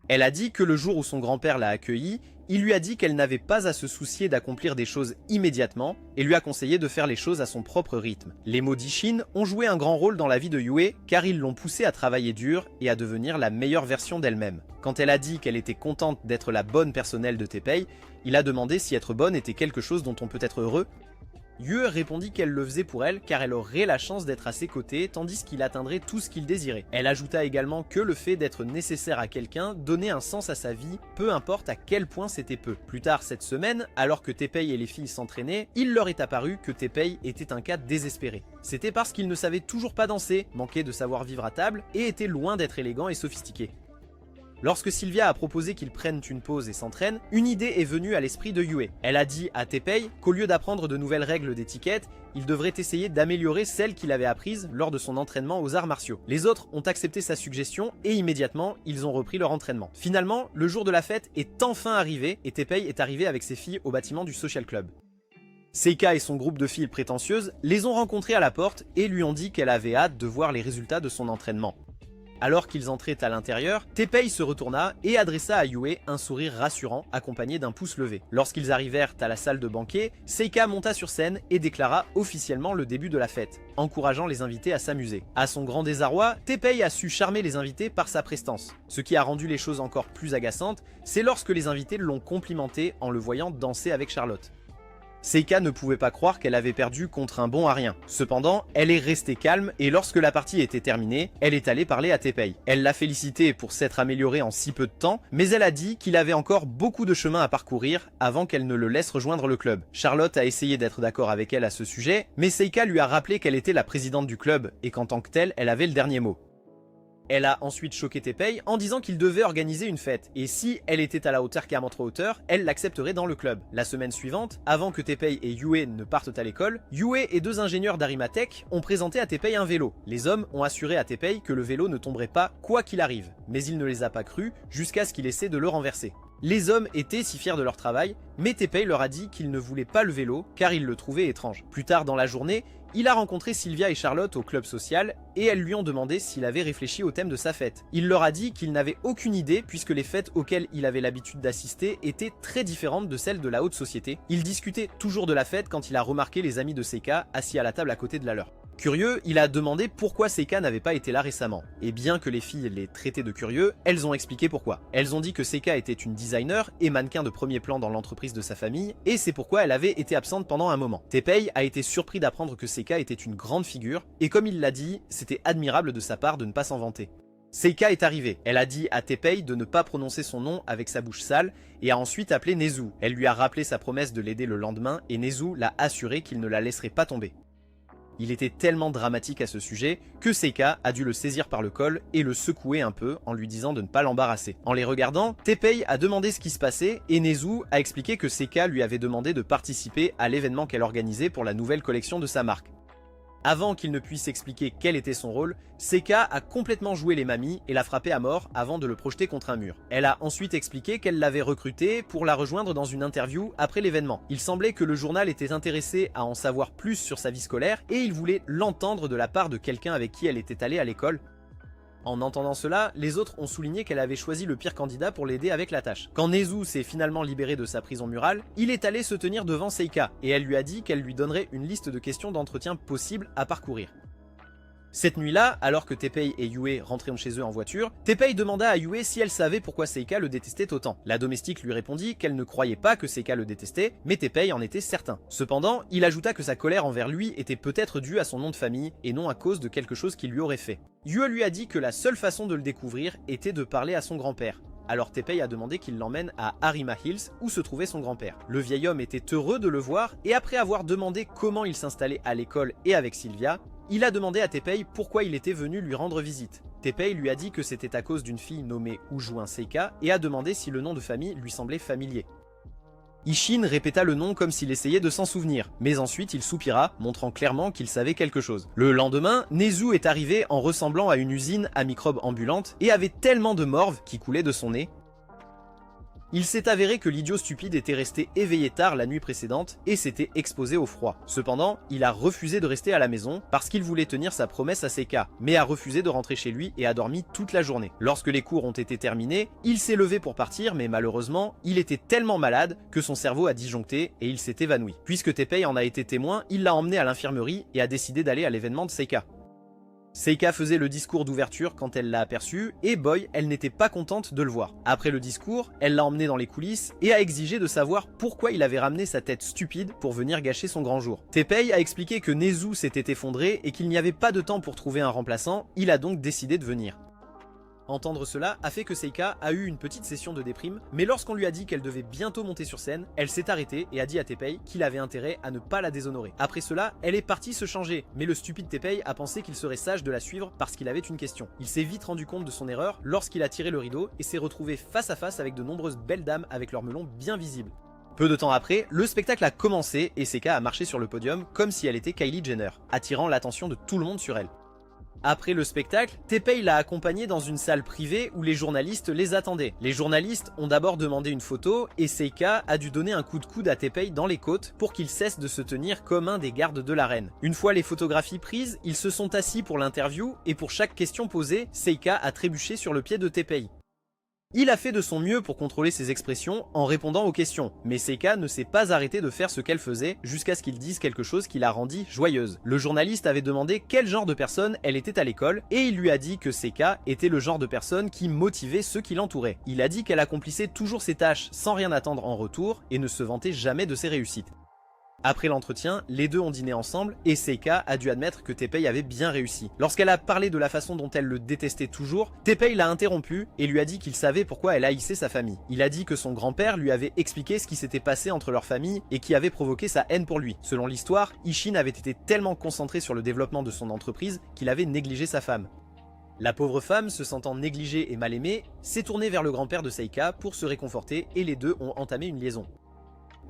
Elle a dit que le jour où son grand-père l'a accueillie, il lui a dit qu'elle n'avait pas à se soucier d'accomplir des choses immédiatement et lui a conseillé de faire les choses à son propre rythme. Les mots d'Ishin ont joué un grand rôle dans la vie de Yue car ils l'ont poussée à travailler dur et à devenir la meilleure version d'elle-même. Quand elle a dit qu'elle était contente d'être la bonne personnelle de Teppei, il a demandé si être bonne était quelque chose dont on peut être heureux. Yue répondit qu'elle le faisait pour elle car elle aurait la chance d'être à ses côtés tandis qu'il atteindrait tout ce qu'il désirait. Elle ajouta également que le fait d'être nécessaire à quelqu'un donnait un sens à sa vie, peu importe à quel point c'était peu. Plus tard cette semaine, alors que Teppei et les filles s'entraînaient, il leur est apparu que Teppei était un cas désespéré. C'était parce qu'il ne savait toujours pas danser, manquait de savoir vivre à table et était loin d'être élégant et sophistiqué. Lorsque Sylvia a proposé qu'ils prennent une pause et s'entraînent, une idée est venue à l'esprit de Yue. Elle a dit à Teppei qu'au lieu d'apprendre de nouvelles règles d'étiquette, il devrait essayer d'améliorer celles qu'il avait apprises lors de son entraînement aux arts martiaux. Les autres ont accepté sa suggestion et immédiatement, ils ont repris leur entraînement. Finalement, le jour de la fête est enfin arrivé et Teppei est arrivé avec ses filles au bâtiment du Social Club. Seika et son groupe de filles prétentieuses les ont rencontrées à la porte et lui ont dit qu'elle avait hâte de voir les résultats de son entraînement. Alors qu'ils entraient à l'intérieur, Teppei se retourna et adressa à Yue un sourire rassurant accompagné d'un pouce levé. Lorsqu'ils arrivèrent à la salle de banquet, Seika monta sur scène et déclara officiellement le début de la fête, encourageant les invités à s'amuser. À son grand désarroi, Teppei a su charmer les invités par sa prestance. Ce qui a rendu les choses encore plus agaçantes, c'est lorsque les invités l'ont complimenté en le voyant danser avec Charlotte. Seika ne pouvait pas croire qu'elle avait perdu contre un bon à rien. Cependant, elle est restée calme et lorsque la partie était terminée, elle est allée parler à Teppei. Elle l'a félicité pour s'être améliorée en si peu de temps, mais elle a dit qu'il avait encore beaucoup de chemin à parcourir avant qu'elle ne le laisse rejoindre le club. Charlotte a essayé d'être d'accord avec elle à ce sujet, mais Seika lui a rappelé qu'elle était la présidente du club et qu'en tant que telle, elle avait le dernier mot. Elle a ensuite choqué Teppei en disant qu'il devait organiser une fête, et si elle était à la hauteur qu'à montre hauteur, elle l'accepterait dans le club. La semaine suivante, avant que Teppei et Yue ne partent à l'école, Yue et deux ingénieurs d'Arimatech ont présenté à Teppei un vélo. Les hommes ont assuré à Teppei que le vélo ne tomberait pas quoi qu'il arrive, mais il ne les a pas crus jusqu'à ce qu'il essaie de le renverser. Les hommes étaient si fiers de leur travail, mais Teppei leur a dit qu'il ne voulait pas le vélo car il le trouvait étrange. Plus tard dans la journée, il a rencontré Sylvia et Charlotte au club social et elles lui ont demandé s'il avait réfléchi au thème de sa fête. Il leur a dit qu'il n'avait aucune idée puisque les fêtes auxquelles il avait l'habitude d'assister étaient très différentes de celles de la haute société. Il discutait toujours de la fête quand il a remarqué les amis de Seika assis à la table à côté de la leur. Curieux, il a demandé pourquoi Seika n'avait pas été là récemment. Et bien que les filles les traitaient de curieux, elles ont expliqué pourquoi. Elles ont dit que Seika était une designer et mannequin de premier plan dans l'entreprise de sa famille, et c'est pourquoi elle avait été absente pendant un moment. Teppei a été surpris d'apprendre que Seika était une grande figure, et comme il l'a dit, c'était admirable de sa part de ne pas s'en vanter. Seika est arrivée, elle a dit à Teppei de ne pas prononcer son nom avec sa bouche sale et a ensuite appelé Nezu. Elle lui a rappelé sa promesse de l'aider le lendemain et Nezu l'a assuré qu'il ne la laisserait pas tomber. Il était tellement dramatique à ce sujet que Seika a dû le saisir par le col et le secouer un peu en lui disant de ne pas l'embarrasser. En les regardant, Teppei a demandé ce qui se passait et Nezu a expliqué que Seika lui avait demandé de participer à l'événement qu'elle organisait pour la nouvelle collection de sa marque. Avant qu'il ne puisse expliquer quel était son rôle, Seika a complètement joué les mamies et l'a frappé à mort avant de le projeter contre un mur. Elle a ensuite expliqué qu'elle l'avait recruté pour la rejoindre dans une interview après l'événement. Il semblait que le journal était intéressé à en savoir plus sur sa vie scolaire et il voulait l'entendre de la part de quelqu'un avec qui elle était allée à l'école. En entendant cela, les autres ont souligné qu'elle avait choisi le pire candidat pour l'aider avec la tâche. Quand Nezu s'est finalement libéré de sa prison murale, il est allé se tenir devant Seika et elle lui a dit qu'elle lui donnerait une liste de questions d'entretien possibles à parcourir. Cette nuit-là, alors que Teppei et Yue rentraient chez eux en voiture, Teppei demanda à Yue si elle savait pourquoi Seika le détestait autant. La domestique lui répondit qu'elle ne croyait pas que Seika le détestait, mais Teppei en était certain. Cependant, il ajouta que sa colère envers lui était peut-être due à son nom de famille et non à cause de quelque chose qu'il lui aurait fait. Yue lui a dit que la seule façon de le découvrir était de parler à son grand-père. Alors Teppei a demandé qu'il l'emmène à Harima Hills où se trouvait son grand-père. Le vieil homme était heureux de le voir et après avoir demandé comment il s'installait à l'école et avec Sylvia, il a demandé à Teppei pourquoi il était venu lui rendre visite. Teppei lui a dit que c'était à cause d'une fille nommée Ujuin Seika et a demandé si le nom de famille lui semblait familier. Ishin répéta le nom comme s'il essayait de s'en souvenir, mais ensuite il soupira, montrant clairement qu'il savait quelque chose. Le lendemain, Nezu est arrivé en ressemblant à une usine à microbes ambulante et avait tellement de morve qui coulait de son nez. Il s'est avéré que l'idiot stupide était resté éveillé tard la nuit précédente et s'était exposé au froid. Cependant, il a refusé de rester à la maison parce qu'il voulait tenir sa promesse à Seika, mais a refusé de rentrer chez lui et a dormi toute la journée. Lorsque les cours ont été terminés, il s'est levé pour partir mais malheureusement, il était tellement malade que son cerveau a disjoncté et il s'est évanoui. Puisque Teppei en a été témoin, il l'a emmené à l'infirmerie et a décidé d'aller à l'événement de Seika. Seika faisait le discours d'ouverture quand elle l'a aperçu, et Boy, elle n'était pas contente de le voir. Après le discours, elle l'a emmené dans les coulisses et a exigé de savoir pourquoi il avait ramené sa tête stupide pour venir gâcher son grand jour. Teppei a expliqué que Nezu s'était effondré et qu'il n'y avait pas de temps pour trouver un remplaçant, il a donc décidé de venir. Entendre cela a fait que Seika a eu une petite session de déprime, mais lorsqu'on lui a dit qu'elle devait bientôt monter sur scène, elle s'est arrêtée et a dit à Teppei qu'il avait intérêt à ne pas la déshonorer. Après cela, elle est partie se changer, mais le stupide Teppei a pensé qu'il serait sage de la suivre parce qu'il avait une question. Il s'est vite rendu compte de son erreur lorsqu'il a tiré le rideau et s'est retrouvé face à face avec de nombreuses belles dames avec leurs melons bien visibles. Peu de temps après, le spectacle a commencé et Seika a marché sur le podium comme si elle était Kylie Jenner, attirant l'attention de tout le monde sur elle. Après le spectacle, Teppei l'a accompagnée dans une salle privée où les journalistes les attendaient. Les journalistes ont d'abord demandé une photo et Seika a dû donner un coup de coude à Teppei dans les côtes pour qu'il cesse de se tenir comme un des gardes de la reine. Une fois les photographies prises, ils se sont assis pour l'interview et pour chaque question posée, Seika a trébuché sur le pied de Teppei. Il a fait de son mieux pour contrôler ses expressions en répondant aux questions, mais Seika ne s'est pas arrêté de faire ce qu'elle faisait jusqu'à ce qu'il dise quelque chose qui la rendit joyeuse. Le journaliste avait demandé quel genre de personne elle était à l'école et il lui a dit que Seika était le genre de personne qui motivait ceux qui l'entouraient. Il a dit qu'elle accomplissait toujours ses tâches sans rien attendre en retour et ne se vantait jamais de ses réussites. Après l'entretien, les deux ont dîné ensemble et Seika a dû admettre que Teppei avait bien réussi. Lorsqu'elle a parlé de la façon dont elle le détestait toujours, Teppei l'a interrompu et lui a dit qu'il savait pourquoi elle haïssait sa famille. Il a dit que son grand-père lui avait expliqué ce qui s'était passé entre leur famille et qui avait provoqué sa haine pour lui. Selon l'histoire, Ishin avait été tellement concentré sur le développement de son entreprise qu'il avait négligé sa femme. La pauvre femme, se sentant négligée et mal aimée, s'est tournée vers le grand-père de Seika pour se réconforter et les deux ont entamé une liaison.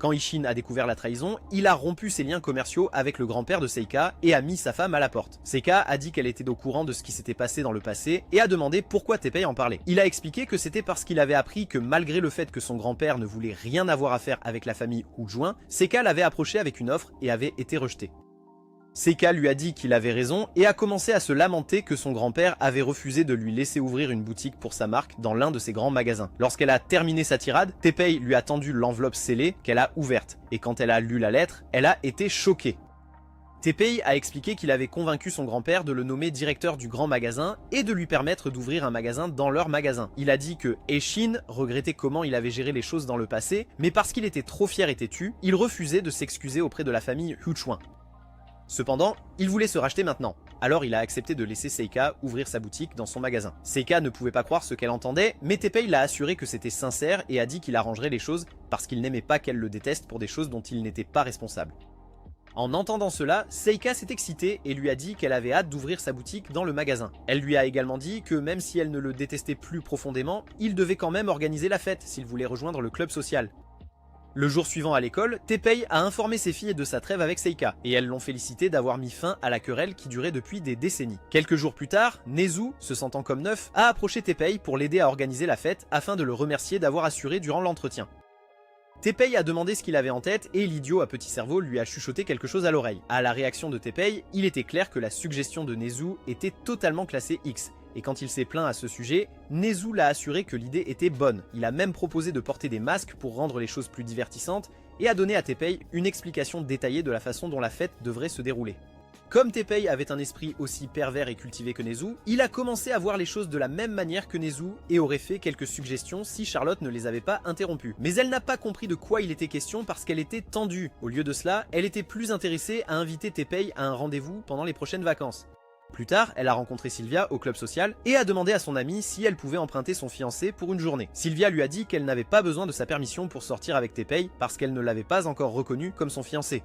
Quand Ishin a découvert la trahison, il a rompu ses liens commerciaux avec le grand-père de Seika et a mis sa femme à la porte. Seika a dit qu'elle était au courant de ce qui s'était passé dans le passé et a demandé pourquoi Teppei en parlait. Il a expliqué que c'était parce qu'il avait appris que malgré le fait que son grand-père ne voulait rien avoir à faire avec la famille Ujuin, Seika l'avait approché avec une offre et avait été rejeté. Seika lui a dit qu'il avait raison et a commencé à se lamenter que son grand-père avait refusé de lui laisser ouvrir une boutique pour sa marque dans l'un de ses grands magasins. Lorsqu'elle a terminé sa tirade, Teppei lui a tendu l'enveloppe scellée qu'elle a ouverte et quand elle a lu la lettre, elle a été choquée. Teppei a expliqué qu'il avait convaincu son grand-père de le nommer directeur du grand magasin et de lui permettre d'ouvrir un magasin dans leur magasin. Il a dit que Eshin regrettait comment il avait géré les choses dans le passé, mais parce qu'il était trop fier et têtu, il refusait de s'excuser auprès de la famille Huchuan. Cependant, il voulait se racheter maintenant, alors il a accepté de laisser Seika ouvrir sa boutique dans son magasin. Seika ne pouvait pas croire ce qu'elle entendait, mais Teppei l'a assuré que c'était sincère et a dit qu'il arrangerait les choses parce qu'il n'aimait pas qu'elle le déteste pour des choses dont il n'était pas responsable. En entendant cela, Seika s'est excitée et lui a dit qu'elle avait hâte d'ouvrir sa boutique dans le magasin. Elle lui a également dit que même si elle ne le détestait plus profondément, il devait quand même organiser la fête s'il voulait rejoindre le club social. Le jour suivant à l'école, Teppei a informé ses filles de sa trêve avec Seika, et elles l'ont félicité d'avoir mis fin à la querelle qui durait depuis des décennies. Quelques jours plus tard, Nezu, se sentant comme neuf, a approché Teppei pour l'aider à organiser la fête afin de le remercier d'avoir assuré durant l'entretien. Teppei a demandé ce qu'il avait en tête et l'idiot à petit cerveau lui a chuchoté quelque chose à l'oreille. À la réaction de Teppei, il était clair que la suggestion de Nezu était totalement classée X. Et quand il s'est plaint à ce sujet, Nezu l'a assuré que l'idée était bonne. Il a même proposé de porter des masques pour rendre les choses plus divertissantes et a donné à Teppei une explication détaillée de la façon dont la fête devrait se dérouler. Comme Teppei avait un esprit aussi pervers et cultivé que Nezu, il a commencé à voir les choses de la même manière que Nezu et aurait fait quelques suggestions si Charlotte ne les avait pas interrompues. Mais elle n'a pas compris de quoi il était question parce qu'elle était tendue. Au lieu de cela, elle était plus intéressée à inviter Teppei à un rendez-vous pendant les prochaines vacances. Plus tard, elle a rencontré Sylvia au club social et a demandé à son amie si elle pouvait emprunter son fiancé pour une journée. Sylvia lui a dit qu'elle n'avait pas besoin de sa permission pour sortir avec Teppei parce qu'elle ne l'avait pas encore reconnu comme son fiancé.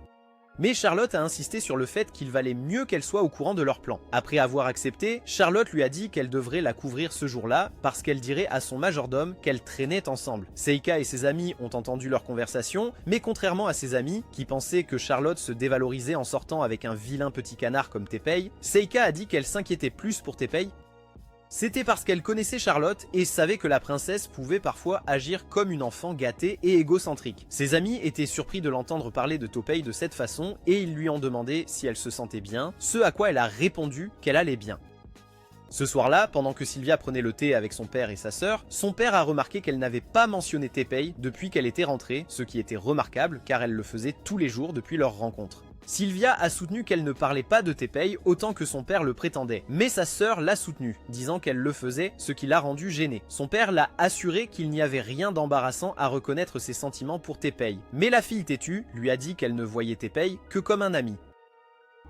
Mais Charlotte a insisté sur le fait qu'il valait mieux qu'elle soit au courant de leur plan. Après avoir accepté, Charlotte lui a dit qu'elle devrait la couvrir ce jour-là parce qu'elle dirait à son majordome qu'elle traînait ensemble. Seika et ses amis ont entendu leur conversation, mais contrairement à ses amis, qui pensaient que Charlotte se dévalorisait en sortant avec un vilain petit canard comme Teppei, Seika a dit qu'elle s'inquiétait plus pour Teppei. C'était parce qu'elle connaissait Charlotte et savait que la princesse pouvait parfois agir comme une enfant gâtée et égocentrique. Ses amis étaient surpris de l'entendre parler de Teppei de cette façon et ils lui ont demandé si elle se sentait bien, ce à quoi elle a répondu qu'elle allait bien. Ce soir-là, pendant que Sylvia prenait le thé avec son père et sa sœur, son père a remarqué qu'elle n'avait pas mentionné Teppei depuis qu'elle était rentrée, ce qui était remarquable car elle le faisait tous les jours depuis leur rencontre. Sylvia a soutenu qu'elle ne parlait pas de Teppei autant que son père le prétendait, mais sa sœur l'a soutenu, disant qu'elle le faisait, ce qui l'a rendu gênée. Son père l'a assuré qu'il n'y avait rien d'embarrassant à reconnaître ses sentiments pour Teppei, mais la fille têtue lui a dit qu'elle ne voyait Teppei que comme un ami.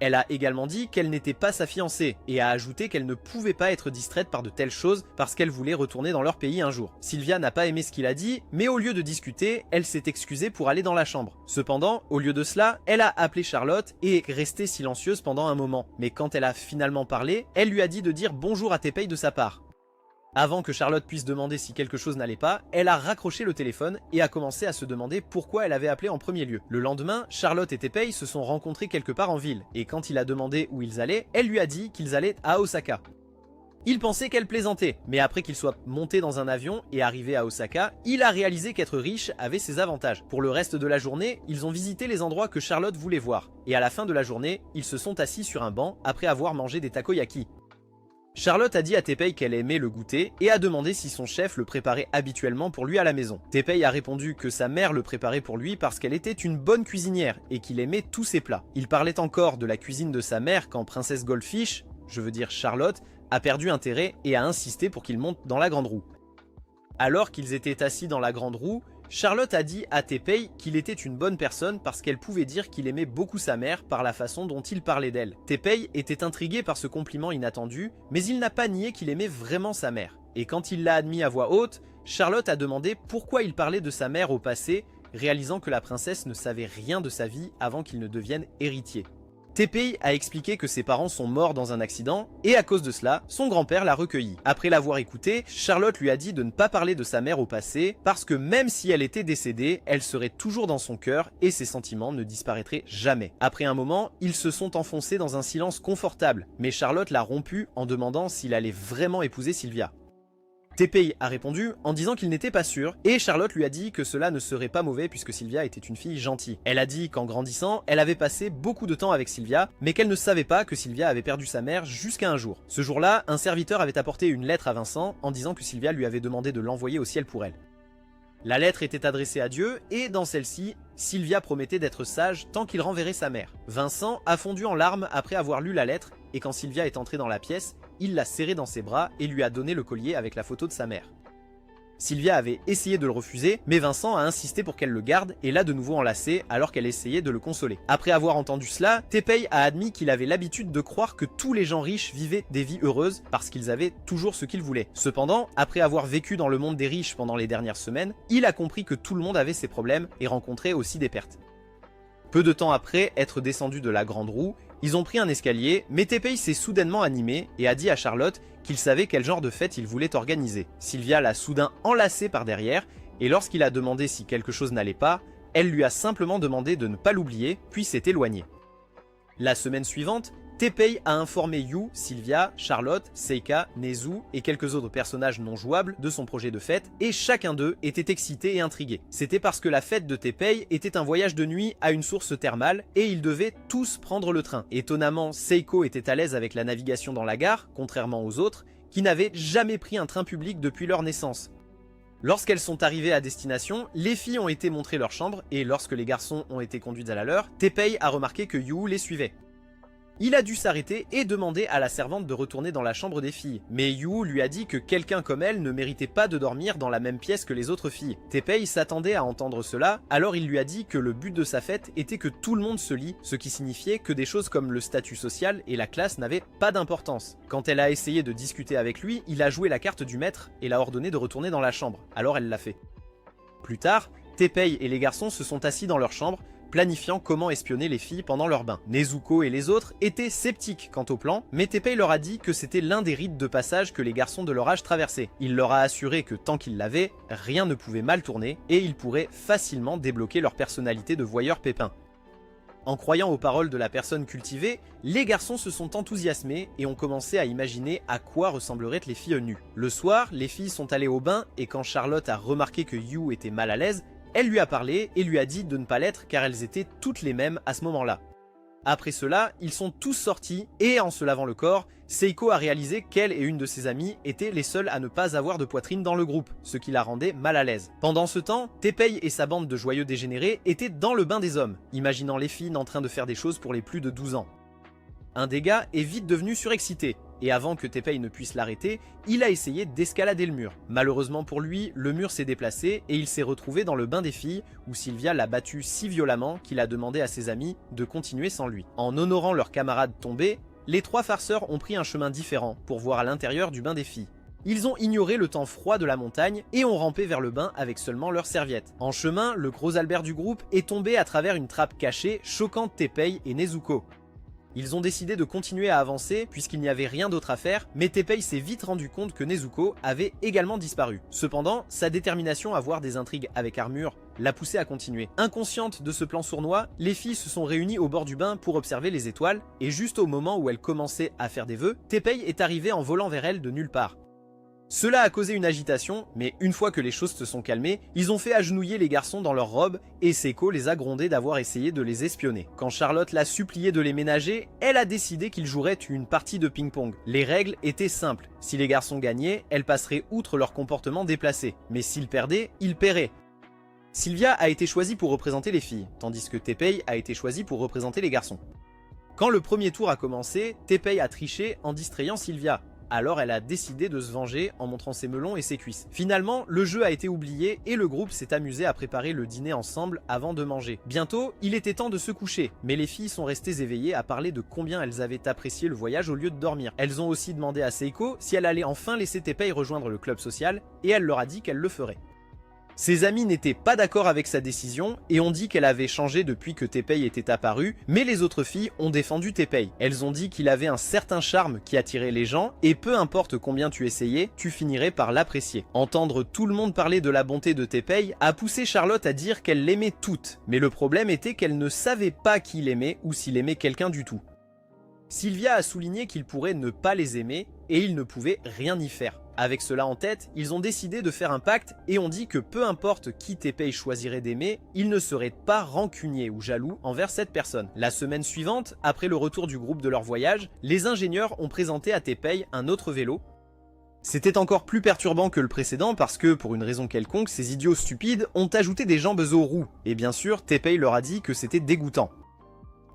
Elle a également dit qu'elle n'était pas sa fiancée et a ajouté qu'elle ne pouvait pas être distraite par de telles choses parce qu'elle voulait retourner dans leur pays un jour. Sylvia n'a pas aimé ce qu'il a dit, mais au lieu de discuter, elle s'est excusée pour aller dans la chambre. Cependant, au lieu de cela, elle a appelé Charlotte et est restée silencieuse pendant un moment. Mais quand elle a finalement parlé, elle lui a dit de dire bonjour à Teppei de sa part. Avant que Charlotte puisse demander si quelque chose n'allait pas, elle a raccroché le téléphone et a commencé à se demander pourquoi elle avait appelé en premier lieu. Le lendemain, Charlotte et Teppei se sont rencontrés quelque part en ville, et quand il a demandé où ils allaient, elle lui a dit qu'ils allaient à Osaka. Il pensait qu'elle plaisantait, mais après qu'il soit monté dans un avion et arrivé à Osaka, il a réalisé qu'être riche avait ses avantages. Pour le reste de la journée, ils ont visité les endroits que Charlotte voulait voir, et à la fin de la journée, ils se sont assis sur un banc après avoir mangé des takoyaki. Charlotte a dit à Teppei qu'elle aimait le goûter et a demandé si son chef le préparait habituellement pour lui à la maison. Teppei a répondu que sa mère le préparait pour lui parce qu'elle était une bonne cuisinière et qu'il aimait tous ses plats. Il parlait encore de la cuisine de sa mère quand Princesse Goldfish, je veux dire Charlotte, a perdu intérêt et a insisté pour qu'il monte dans la grande roue. Alors qu'ils étaient assis dans la grande roue, Charlotte a dit à Teppei qu'il était une bonne personne parce qu'elle pouvait dire qu'il aimait beaucoup sa mère par la façon dont il parlait d'elle. Teppei était intrigué par ce compliment inattendu, mais il n'a pas nié qu'il aimait vraiment sa mère. Et quand il l'a admis à voix haute, Charlotte a demandé pourquoi il parlait de sa mère au passé, réalisant que la princesse ne savait rien de sa vie avant qu'il ne devienne héritier. Teppei a expliqué que ses parents sont morts dans un accident et à cause de cela, son grand-père l'a recueilli. Après l'avoir écouté, Charlotte lui a dit de ne pas parler de sa mère au passé parce que même si elle était décédée, elle serait toujours dans son cœur et ses sentiments ne disparaîtraient jamais. Après un moment, ils se sont enfoncés dans un silence confortable, mais Charlotte l'a rompu en demandant s'il allait vraiment épouser Sylvia. Teppei a répondu en disant qu'il n'était pas sûr, et Charlotte lui a dit que cela ne serait pas mauvais puisque Sylvia était une fille gentille. Elle a dit qu'en grandissant, elle avait passé beaucoup de temps avec Sylvia, mais qu'elle ne savait pas que Sylvia avait perdu sa mère jusqu'à un jour. Ce jour-là, un serviteur avait apporté une lettre à Vincent en disant que Sylvia lui avait demandé de l'envoyer au ciel pour elle. La lettre était adressée à Dieu et dans celle-ci, Sylvia promettait d'être sage tant qu'il renverrait sa mère. Vincent a fondu en larmes après avoir lu la lettre et quand Sylvia est entrée dans la pièce, il l'a serrée dans ses bras et lui a donné le collier avec la photo de sa mère. Sylvia avait essayé de le refuser, mais Vincent a insisté pour qu'elle le garde et l'a de nouveau enlacé alors qu'elle essayait de le consoler. Après avoir entendu cela, Teppei a admis qu'il avait l'habitude de croire que tous les gens riches vivaient des vies heureuses parce qu'ils avaient toujours ce qu'ils voulaient. Cependant, après avoir vécu dans le monde des riches pendant les dernières semaines, il a compris que tout le monde avait ses problèmes et rencontrait aussi des pertes. Peu de temps après être descendu de la grande roue, ils ont pris un escalier, mais Teppei s'est soudainement animé et a dit à Charlotte qu'il savait quel genre de fête il voulait organiser. Sylvia l'a soudain enlacé par derrière, et lorsqu'il a demandé si quelque chose n'allait pas, elle lui a simplement demandé de ne pas l'oublier, puis s'est éloignée. La semaine suivante, Teppei a informé Yu, Sylvia, Charlotte, Seika, Nezu et quelques autres personnages non jouables de son projet de fête, et chacun d'eux était excité et intrigué. C'était parce que la fête de Teppei était un voyage de nuit à une source thermale, et ils devaient tous prendre le train. Étonnamment, Seiko était à l'aise avec la navigation dans la gare, contrairement aux autres, qui n'avaient jamais pris un train public depuis leur naissance. Lorsqu'elles sont arrivées à destination, les filles ont été montrées leur chambre, et lorsque les garçons ont été conduits à la leur, Teppei a remarqué que Yu les suivait. Il a dû s'arrêter et demander à la servante de retourner dans la chambre des filles, mais Yu lui a dit que quelqu'un comme elle ne méritait pas de dormir dans la même pièce que les autres filles. Teppei s'attendait à entendre cela, alors il lui a dit que le but de sa fête était que tout le monde se lie, ce qui signifiait que des choses comme le statut social et la classe n'avaient pas d'importance. Quand elle a essayé de discuter avec lui, il a joué la carte du maître et l'a ordonné de retourner dans la chambre, alors elle l'a fait. Plus tard, Teppei et les garçons se sont assis dans leur chambre, planifiant comment espionner les filles pendant leur bain. Nezuko et les autres étaient sceptiques quant au plan, mais Teppei leur a dit que c'était l'un des rites de passage que les garçons de leur âge traversaient. Il leur a assuré que tant qu'ils l'avaient, rien ne pouvait mal tourner et ils pourraient facilement débloquer leur personnalité de voyeurs pépins. En croyant aux paroles de la personne cultivée, les garçons se sont enthousiasmés et ont commencé à imaginer à quoi ressembleraient les filles nues. Le soir, les filles sont allées au bain et quand Charlotte a remarqué que Yu était mal à l'aise, elle lui a parlé et lui a dit de ne pas l'être car elles étaient toutes les mêmes à ce moment-là. Après cela, ils sont tous sortis et en se lavant le corps, Seiko a réalisé qu'elle et une de ses amies étaient les seules à ne pas avoir de poitrine dans le groupe, ce qui la rendait mal à l'aise. Pendant ce temps, Teppei et sa bande de joyeux dégénérés étaient dans le bain des hommes, imaginant les filles en train de faire des choses pour les plus de 12 ans. Un des gars est vite devenu surexcité, et avant que Teppei ne puisse l'arrêter, il a essayé d'escalader le mur. Malheureusement pour lui, le mur s'est déplacé et il s'est retrouvé dans le bain des filles où Sylvia l'a battu si violemment qu'il a demandé à ses amis de continuer sans lui. En honorant leur camarade tombé, les trois farceurs ont pris un chemin différent pour voir à l'intérieur du bain des filles. Ils ont ignoré le temps froid de la montagne et ont rampé vers le bain avec seulement leurs serviettes. En chemin, le gros Albert du groupe est tombé à travers une trappe cachée, choquant Teppei et Nezuko. Ils ont décidé de continuer à avancer puisqu'il n'y avait rien d'autre à faire, mais Teppei s'est vite rendu compte que Nezuko avait également disparu. Cependant, sa détermination à voir des intrigues avec armure l'a poussé à continuer. Inconsciente de ce plan sournois, les filles se sont réunies au bord du bain pour observer les étoiles, et juste au moment où elles commençaient à faire des vœux, Teppei est arrivé en volant vers elles de nulle part. Cela a causé une agitation, mais une fois que les choses se sont calmées, ils ont fait agenouiller les garçons dans leurs robes et Seiko les a grondés d'avoir essayé de les espionner. Quand Charlotte l'a supplié de les ménager, elle a décidé qu'ils joueraient une partie de ping-pong. Les règles étaient simples, si les garçons gagnaient, elles passeraient outre leur comportement déplacé, mais s'ils perdaient, ils paieraient. Sylvia a été choisie pour représenter les filles, tandis que Teppei a été choisi pour représenter les garçons. Quand le premier tour a commencé, Teppei a triché en distrayant Sylvia. Alors elle a décidé de se venger en montrant ses melons et ses cuisses. Finalement, le jeu a été oublié et le groupe s'est amusé à préparer le dîner ensemble avant de manger. Bientôt, il était temps de se coucher, mais les filles sont restées éveillées à parler de combien elles avaient apprécié le voyage au lieu de dormir. Elles ont aussi demandé à Seiko si elle allait enfin laisser Teppei rejoindre le club social et elle leur a dit qu'elle le ferait. Ses amis n'étaient pas d'accord avec sa décision et ont dit qu'elle avait changé depuis que Teppei était apparu, mais les autres filles ont défendu Teppei. Elles ont dit qu'il avait un certain charme qui attirait les gens et peu importe combien tu essayais, tu finirais par l'apprécier. Entendre tout le monde parler de la bonté de Teppei a poussé Charlotte à dire qu'elle l'aimait toute, mais le problème était qu'elle ne savait pas qui l'aimait ou s'il aimait quelqu'un du tout. Sylvia a souligné qu'il pourrait ne pas les aimer et il ne pouvait rien y faire. Avec cela en tête, ils ont décidé de faire un pacte et ont dit que peu importe qui Teppei choisirait d'aimer, il ne serait pas rancunier ou jaloux envers cette personne. La semaine suivante, après le retour du groupe de leur voyage, les ingénieurs ont présenté à Teppei un autre vélo. C'était encore plus perturbant que le précédent parce que, pour une raison quelconque, ces idiots stupides ont ajouté des jambes aux roues. Et bien sûr, Teppei leur a dit que c'était dégoûtant.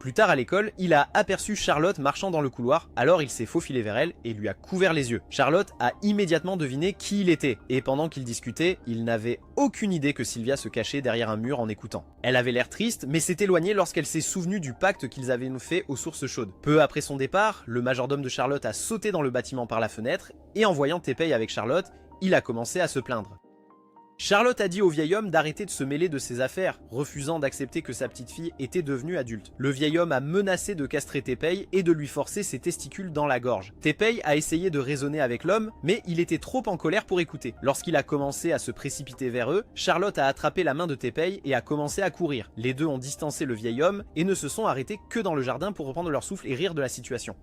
Plus tard à l'école, il a aperçu Charlotte marchant dans le couloir, alors il s'est faufilé vers elle et lui a couvert les yeux. Charlotte a immédiatement deviné qui il était, et pendant qu'ils discutaient, il n'avait aucune idée que Sylvia se cachait derrière un mur en écoutant. Elle avait l'air triste, mais s'est éloignée lorsqu'elle s'est souvenue du pacte qu'ils avaient fait aux sources chaudes. Peu après son départ, le majordome de Charlotte a sauté dans le bâtiment par la fenêtre, et en voyant Teppei avec Charlotte, il a commencé à se plaindre. Charlotte a dit au vieil homme d'arrêter de se mêler de ses affaires, refusant d'accepter que sa petite fille était devenue adulte. Le vieil homme a menacé de castrer Teppei et de lui forcer ses testicules dans la gorge. Teppei a essayé de raisonner avec l'homme, mais il était trop en colère pour écouter. Lorsqu'il a commencé à se précipiter vers eux, Charlotte a attrapé la main de Teppei et a commencé à courir. Les deux ont distancé le vieil homme et ne se sont arrêtés que dans le jardin pour reprendre leur souffle et rire de la situation.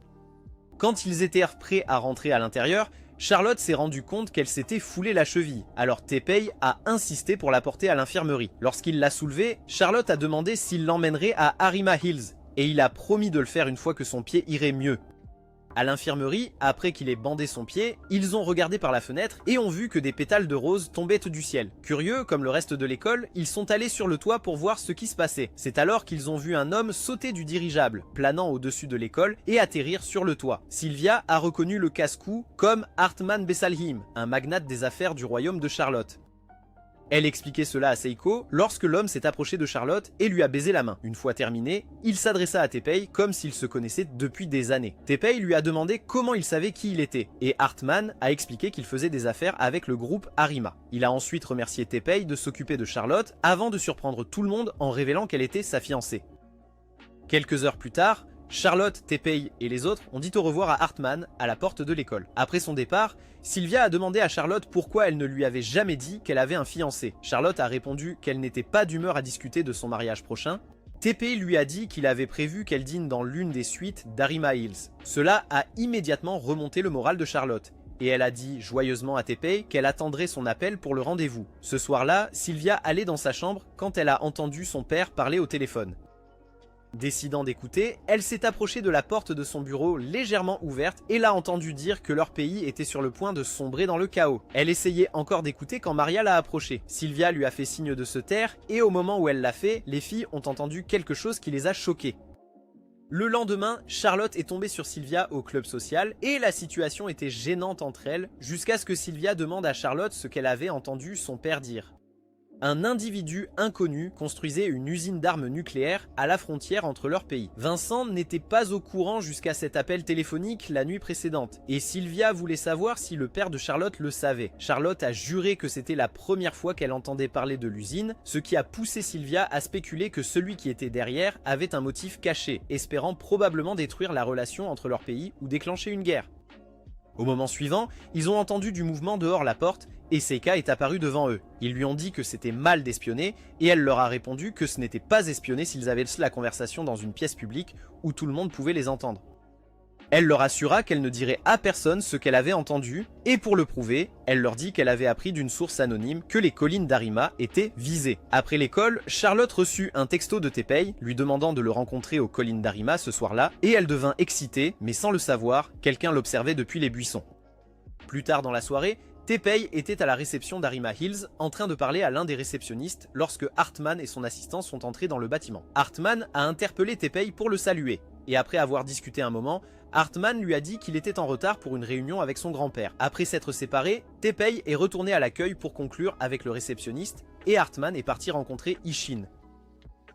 Quand ils étaient prêts à rentrer à l'intérieur, Charlotte s'est rendu compte qu'elle s'était foulé la cheville, alors Teppei a insisté pour la porter à l'infirmerie. Lorsqu'il l'a soulevée, Charlotte a demandé s'il l'emmènerait à Arima Hills, et il a promis de le faire une fois que son pied irait mieux. À l'infirmerie, après qu'il ait bandé son pied, ils ont regardé par la fenêtre et ont vu que des pétales de rose tombaient du ciel. Curieux, comme le reste de l'école, ils sont allés sur le toit pour voir ce qui se passait. C'est alors qu'ils ont vu un homme sauter du dirigeable, planant au-dessus de l'école et atterrir sur le toit. Sylvia a reconnu le casse-cou comme Hartmann Bessalheim, un magnate des affaires du royaume de Charlotte. Elle expliquait cela à Seiko lorsque l'homme s'est approché de Charlotte et lui a baisé la main. Une fois terminé, il s'adressa à Teppei comme s'ils se connaissaient depuis des années. Teppei lui a demandé comment il savait qui il était, et Hartmann a expliqué qu'il faisait des affaires avec le groupe Arima. Il a ensuite remercié Teppei de s'occuper de Charlotte avant de surprendre tout le monde en révélant qu'elle était sa fiancée. Quelques heures plus tard, Charlotte, Teppei et les autres ont dit au revoir à Hartmann à la porte de l'école. Après son départ, Sylvia a demandé à Charlotte pourquoi elle ne lui avait jamais dit qu'elle avait un fiancé. Charlotte a répondu qu'elle n'était pas d'humeur à discuter de son mariage prochain. Teppei lui a dit qu'il avait prévu qu'elle dîne dans l'une des suites d'Arima Hills. Cela a immédiatement remonté le moral de Charlotte. Et elle a dit joyeusement à Teppei qu'elle attendrait son appel pour le rendez-vous. Ce soir-là, Sylvia allait dans sa chambre quand elle a entendu son père parler au téléphone. Décidant d'écouter, elle s'est approchée de la porte de son bureau légèrement ouverte et l'a entendu dire que leur pays était sur le point de sombrer dans le chaos. Elle essayait encore d'écouter quand Maria l'a approchée. Sylvia lui a fait signe de se taire et au moment où elle l'a fait, les filles ont entendu quelque chose qui les a choquées. Le lendemain, Charlotte est tombée sur Sylvia au club social et la situation était gênante entre elles jusqu'à ce que Sylvia demande à Charlotte ce qu'elle avait entendu son père dire. Un individu inconnu construisait une usine d'armes nucléaires à la frontière entre leurs pays. Vincent n'était pas au courant jusqu'à cet appel téléphonique la nuit précédente, et Sylvia voulait savoir si le père de Charlotte le savait. Charlotte a juré que c'était la première fois qu'elle entendait parler de l'usine, ce qui a poussé Sylvia à spéculer que celui qui était derrière avait un motif caché, espérant probablement détruire la relation entre leurs pays ou déclencher une guerre. Au moment suivant, ils ont entendu du mouvement dehors la porte et Seika est apparu devant eux. Ils lui ont dit que c'était mal d'espionner et elle leur a répondu que ce n'était pas espionner s'ils avaient la conversation dans une pièce publique où tout le monde pouvait les entendre. Elle leur assura qu'elle ne dirait à personne ce qu'elle avait entendu et pour le prouver, elle leur dit qu'elle avait appris d'une source anonyme que les collines d'Arima étaient visées. Après l'école, Charlotte reçut un texto de Teppei lui demandant de le rencontrer aux collines d'Arima ce soir-là et elle devint excitée, mais sans le savoir, quelqu'un l'observait depuis les buissons. Plus tard dans la soirée, Teppei était à la réception d'Arima Hills en train de parler à l'un des réceptionnistes lorsque Hartmann et son assistant sont entrés dans le bâtiment. Hartmann a interpellé Teppei pour le saluer et après avoir discuté un moment, Hartmann lui a dit qu'il était en retard pour une réunion avec son grand-père. Après s'être séparés, Teppei est retourné à l'accueil pour conclure avec le réceptionniste et Hartmann est parti rencontrer Ishin.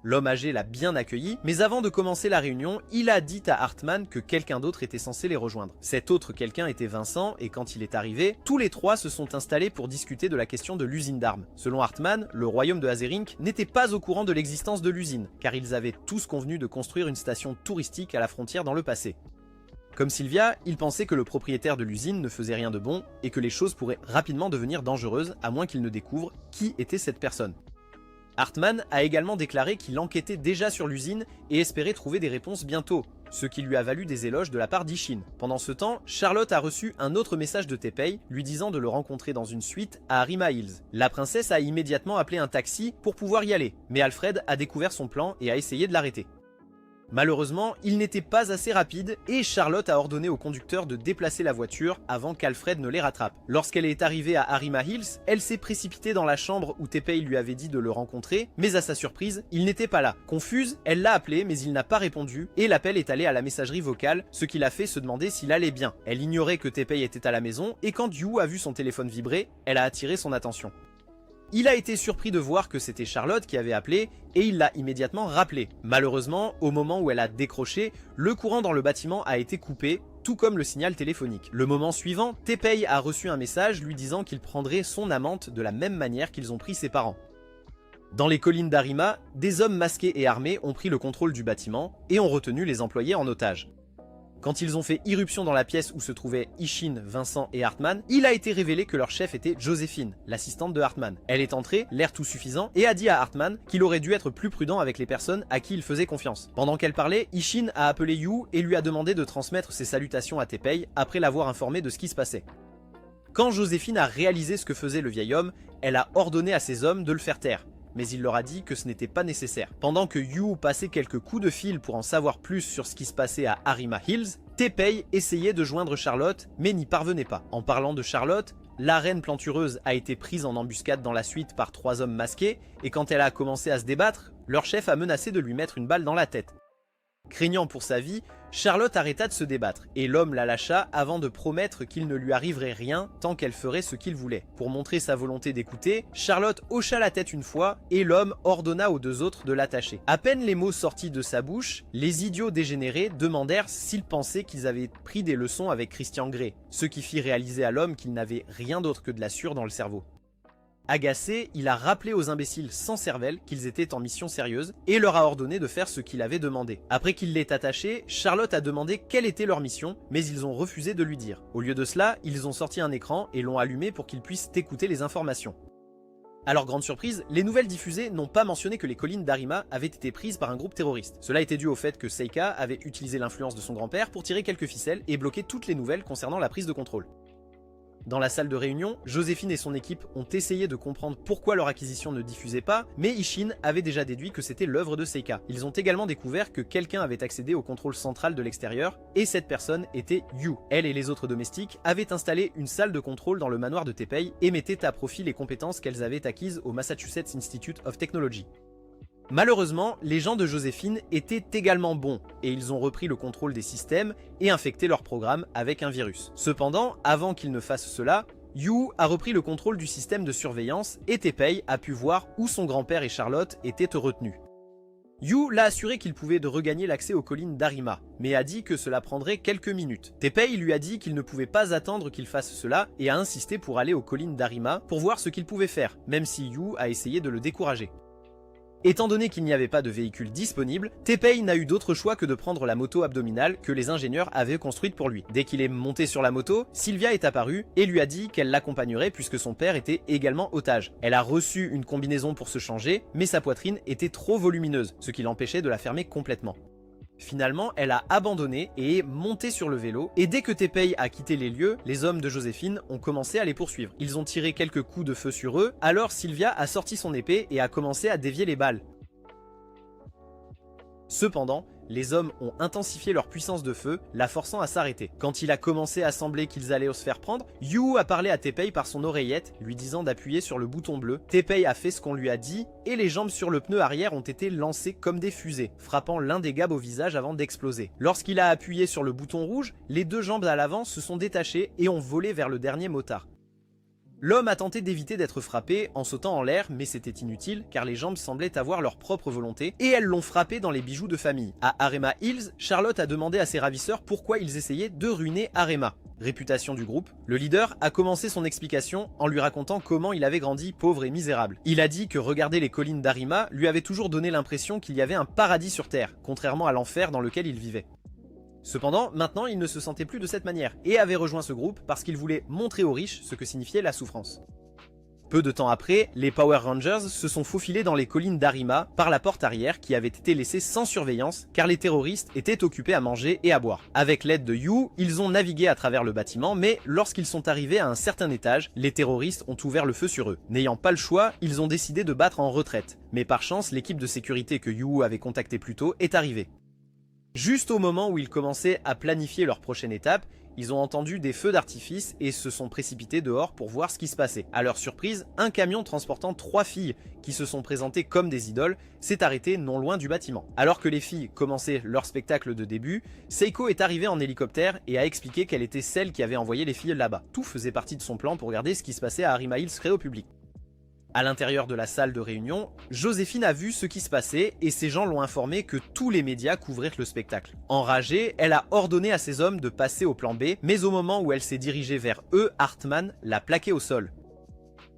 L'homme âgé l'a bien accueilli, mais avant de commencer la réunion, il a dit à Hartmann que quelqu'un d'autre était censé les rejoindre. Cet autre quelqu'un était Vincent, et quand il est arrivé, tous les trois se sont installés pour discuter de la question de l'usine d'armes. Selon Hartmann, le royaume de Azerink n'était pas au courant de l'existence de l'usine, car ils avaient tous convenu de construire une station touristique à la frontière dans le passé. Comme Sylvia, il pensait que le propriétaire de l'usine ne faisait rien de bon, et que les choses pourraient rapidement devenir dangereuses à moins qu'il ne découvre qui était cette personne. Hartmann a également déclaré qu'il enquêtait déjà sur l'usine et espérait trouver des réponses bientôt, ce qui lui a valu des éloges de la part d'Ishin. Pendant ce temps, Charlotte a reçu un autre message de Teppei lui disant de le rencontrer dans une suite à Arima Hills. La princesse a immédiatement appelé un taxi pour pouvoir y aller, mais Alfred a découvert son plan et a essayé de l'arrêter. Malheureusement, il n'était pas assez rapide et Charlotte a ordonné au conducteur de déplacer la voiture avant qu'Alfred ne les rattrape. Lorsqu'elle est arrivée à Arima Hills, elle s'est précipitée dans la chambre où Teppei lui avait dit de le rencontrer, mais à sa surprise, il n'était pas là. Confuse, elle l'a appelé mais il n'a pas répondu et l'appel est allé à la messagerie vocale, ce qui l'a fait se demander s'il allait bien. Elle ignorait que Teppei était à la maison et quand Yu a vu son téléphone vibrer, elle a attiré son attention. Il a été surpris de voir que c'était Charlotte qui avait appelé et il l'a immédiatement rappelé. Malheureusement, au moment où elle a décroché, le courant dans le bâtiment a été coupé, tout comme le signal téléphonique. Le moment suivant, Teppei a reçu un message lui disant qu'il prendrait son amante de la même manière qu'ils ont pris ses parents. Dans les collines d'Arima, des hommes masqués et armés ont pris le contrôle du bâtiment et ont retenu les employés en otage. Quand ils ont fait irruption dans la pièce où se trouvaient Ishin, Vincent et Hartman, il a été révélé que leur chef était Joséphine, l'assistante de Hartman. Elle est entrée, l'air tout suffisant, et a dit à Hartman qu'il aurait dû être plus prudent avec les personnes à qui il faisait confiance. Pendant qu'elle parlait, Ishin a appelé Yu et lui a demandé de transmettre ses salutations à Teppei après l'avoir informé de ce qui se passait. Quand Joséphine a réalisé ce que faisait le vieil homme, elle a ordonné à ses hommes de le faire taire. Mais il leur a dit que ce n'était pas nécessaire. Pendant que Yu passait quelques coups de fil pour en savoir plus sur ce qui se passait à Arima Hills, Teppei essayait de joindre Charlotte, mais n'y parvenait pas. En parlant de Charlotte, la reine plantureuse a été prise en embuscade dans la suite par 3 hommes masqués, et quand elle a commencé à se débattre, leur chef a menacé de lui mettre une balle dans la tête. Craignant pour sa vie, Charlotte arrêta de se débattre, et l'homme la lâcha avant de promettre qu'il ne lui arriverait rien tant qu'elle ferait ce qu'il voulait. Pour montrer sa volonté d'écouter, Charlotte hocha la tête une fois, et l'homme ordonna aux 2 autres de l'attacher. À peine les mots sortis de sa bouche, les idiots dégénérés demandèrent s'ils pensaient qu'ils avaient pris des leçons avec Christian Grey, ce qui fit réaliser à l'homme qu'il n'avait rien d'autre que de la sueur dans le cerveau. Agacé, il a rappelé aux imbéciles sans cervelle qu'ils étaient en mission sérieuse et leur a ordonné de faire ce qu'il avait demandé. Après qu'il l'ait attaché, Charlotte a demandé quelle était leur mission, mais ils ont refusé de lui dire. Au lieu de cela, ils ont sorti un écran et l'ont allumé pour qu'ils puissent écouter les informations. À leur grande surprise, les nouvelles diffusées n'ont pas mentionné que les collines d'Arima avaient été prises par un groupe terroriste. Cela était dû au fait que Seika avait utilisé l'influence de son grand-père pour tirer quelques ficelles et bloquer toutes les nouvelles concernant la prise de contrôle. Dans la salle de réunion, Joséphine et son équipe ont essayé de comprendre pourquoi leur acquisition ne diffusait pas, mais Ishin avait déjà déduit que c'était l'œuvre de Seika. Ils ont également découvert que quelqu'un avait accédé au contrôle central de l'extérieur, et cette personne était Yu. Elle et les autres domestiques avaient installé une salle de contrôle dans le manoir de Teppei et mettaient à profit les compétences qu'elles avaient acquises au Massachusetts Institute of Technology. Malheureusement, les gens de Joséphine étaient également bons, et ils ont repris le contrôle des systèmes et infecté leur programme avec un virus. Cependant, avant qu'ils ne fassent cela, Yu a repris le contrôle du système de surveillance et Teppei a pu voir où son grand-père et Charlotte étaient retenus. Yu l'a assuré qu'il pouvait regagner l'accès aux collines d'Arima, mais a dit que cela prendrait quelques minutes. Teppei lui a dit qu'il ne pouvait pas attendre qu'il fasse cela et a insisté pour aller aux collines d'Arima pour voir ce qu'il pouvait faire, même si Yu a essayé de le décourager. Étant donné qu'il n'y avait pas de véhicule disponible, Teppei n'a eu d'autre choix que de prendre la moto abdominale que les ingénieurs avaient construite pour lui. Dès qu'il est monté sur la moto, Sylvia est apparue et lui a dit qu'elle l'accompagnerait puisque son père était également otage. Elle a reçu une combinaison pour se changer, mais sa poitrine était trop volumineuse, ce qui l'empêchait de la fermer complètement. Finalement, elle a abandonné et est montée sur le vélo, et dès que Teppei a quitté les lieux, les hommes de Joséphine ont commencé à les poursuivre. Ils ont tiré quelques coups de feu sur eux, alors Sylvia a sorti son épée et a commencé à dévier les balles. Cependant, les hommes ont intensifié leur puissance de feu, la forçant à s'arrêter. Quand il a commencé à sembler qu'ils allaient se faire prendre, Yu a parlé à Teppei par son oreillette, lui disant d'appuyer sur le bouton bleu. Teppei a fait ce qu'on lui a dit, et les jambes sur le pneu arrière ont été lancées comme des fusées, frappant l'un des gabs au visage avant d'exploser. Lorsqu'il a appuyé sur le bouton rouge, les 2 jambes à l'avant se sont détachées et ont volé vers le dernier motard. L'homme a tenté d'éviter d'être frappé en sautant en l'air, mais c'était inutile car les jambes semblaient avoir leur propre volonté et elles l'ont frappé dans les bijoux de famille. À Arima Hills, Charlotte a demandé à ses ravisseurs pourquoi ils essayaient de ruiner Arima. Réputation du groupe, le leader a commencé son explication en lui racontant comment il avait grandi pauvre et misérable. Il a dit que regarder les collines d'Arima lui avait toujours donné l'impression qu'il y avait un paradis sur terre, contrairement à l'enfer dans lequel il vivait. Cependant, maintenant il ne se sentait plus de cette manière, et avait rejoint ce groupe parce qu'il voulait montrer aux riches ce que signifiait la souffrance. Peu de temps après, les Power Rangers se sont faufilés dans les collines d'Arima par la porte arrière qui avait été laissée sans surveillance car les terroristes étaient occupés à manger et à boire. Avec l'aide de Yu, ils ont navigué à travers le bâtiment, mais lorsqu'ils sont arrivés à un certain étage, les terroristes ont ouvert le feu sur eux. N'ayant pas le choix, ils ont décidé de battre en retraite. Mais par chance, l'équipe de sécurité que Yu avait contactée plus tôt est arrivée. Juste au moment où ils commençaient à planifier leur prochaine étape, ils ont entendu des feux d'artifice et se sont précipités dehors pour voir ce qui se passait. À leur surprise, un camion transportant 3 filles qui se sont présentées comme des idoles s'est arrêté non loin du bâtiment. Alors que les filles commençaient leur spectacle de début, Seiko est arrivée en hélicoptère et a expliqué qu'elle était celle qui avait envoyé les filles là-bas. Tout faisait partie de son plan pour regarder ce qui se passait à Harima Hills créé au public. À l'intérieur de la salle de réunion, Joséphine a vu ce qui se passait et ses gens l'ont informé que tous les médias couvraient le spectacle. Enragée, elle a ordonné à ses hommes de passer au plan B, mais au moment où elle s'est dirigée vers eux, Hartman l'a plaqué au sol.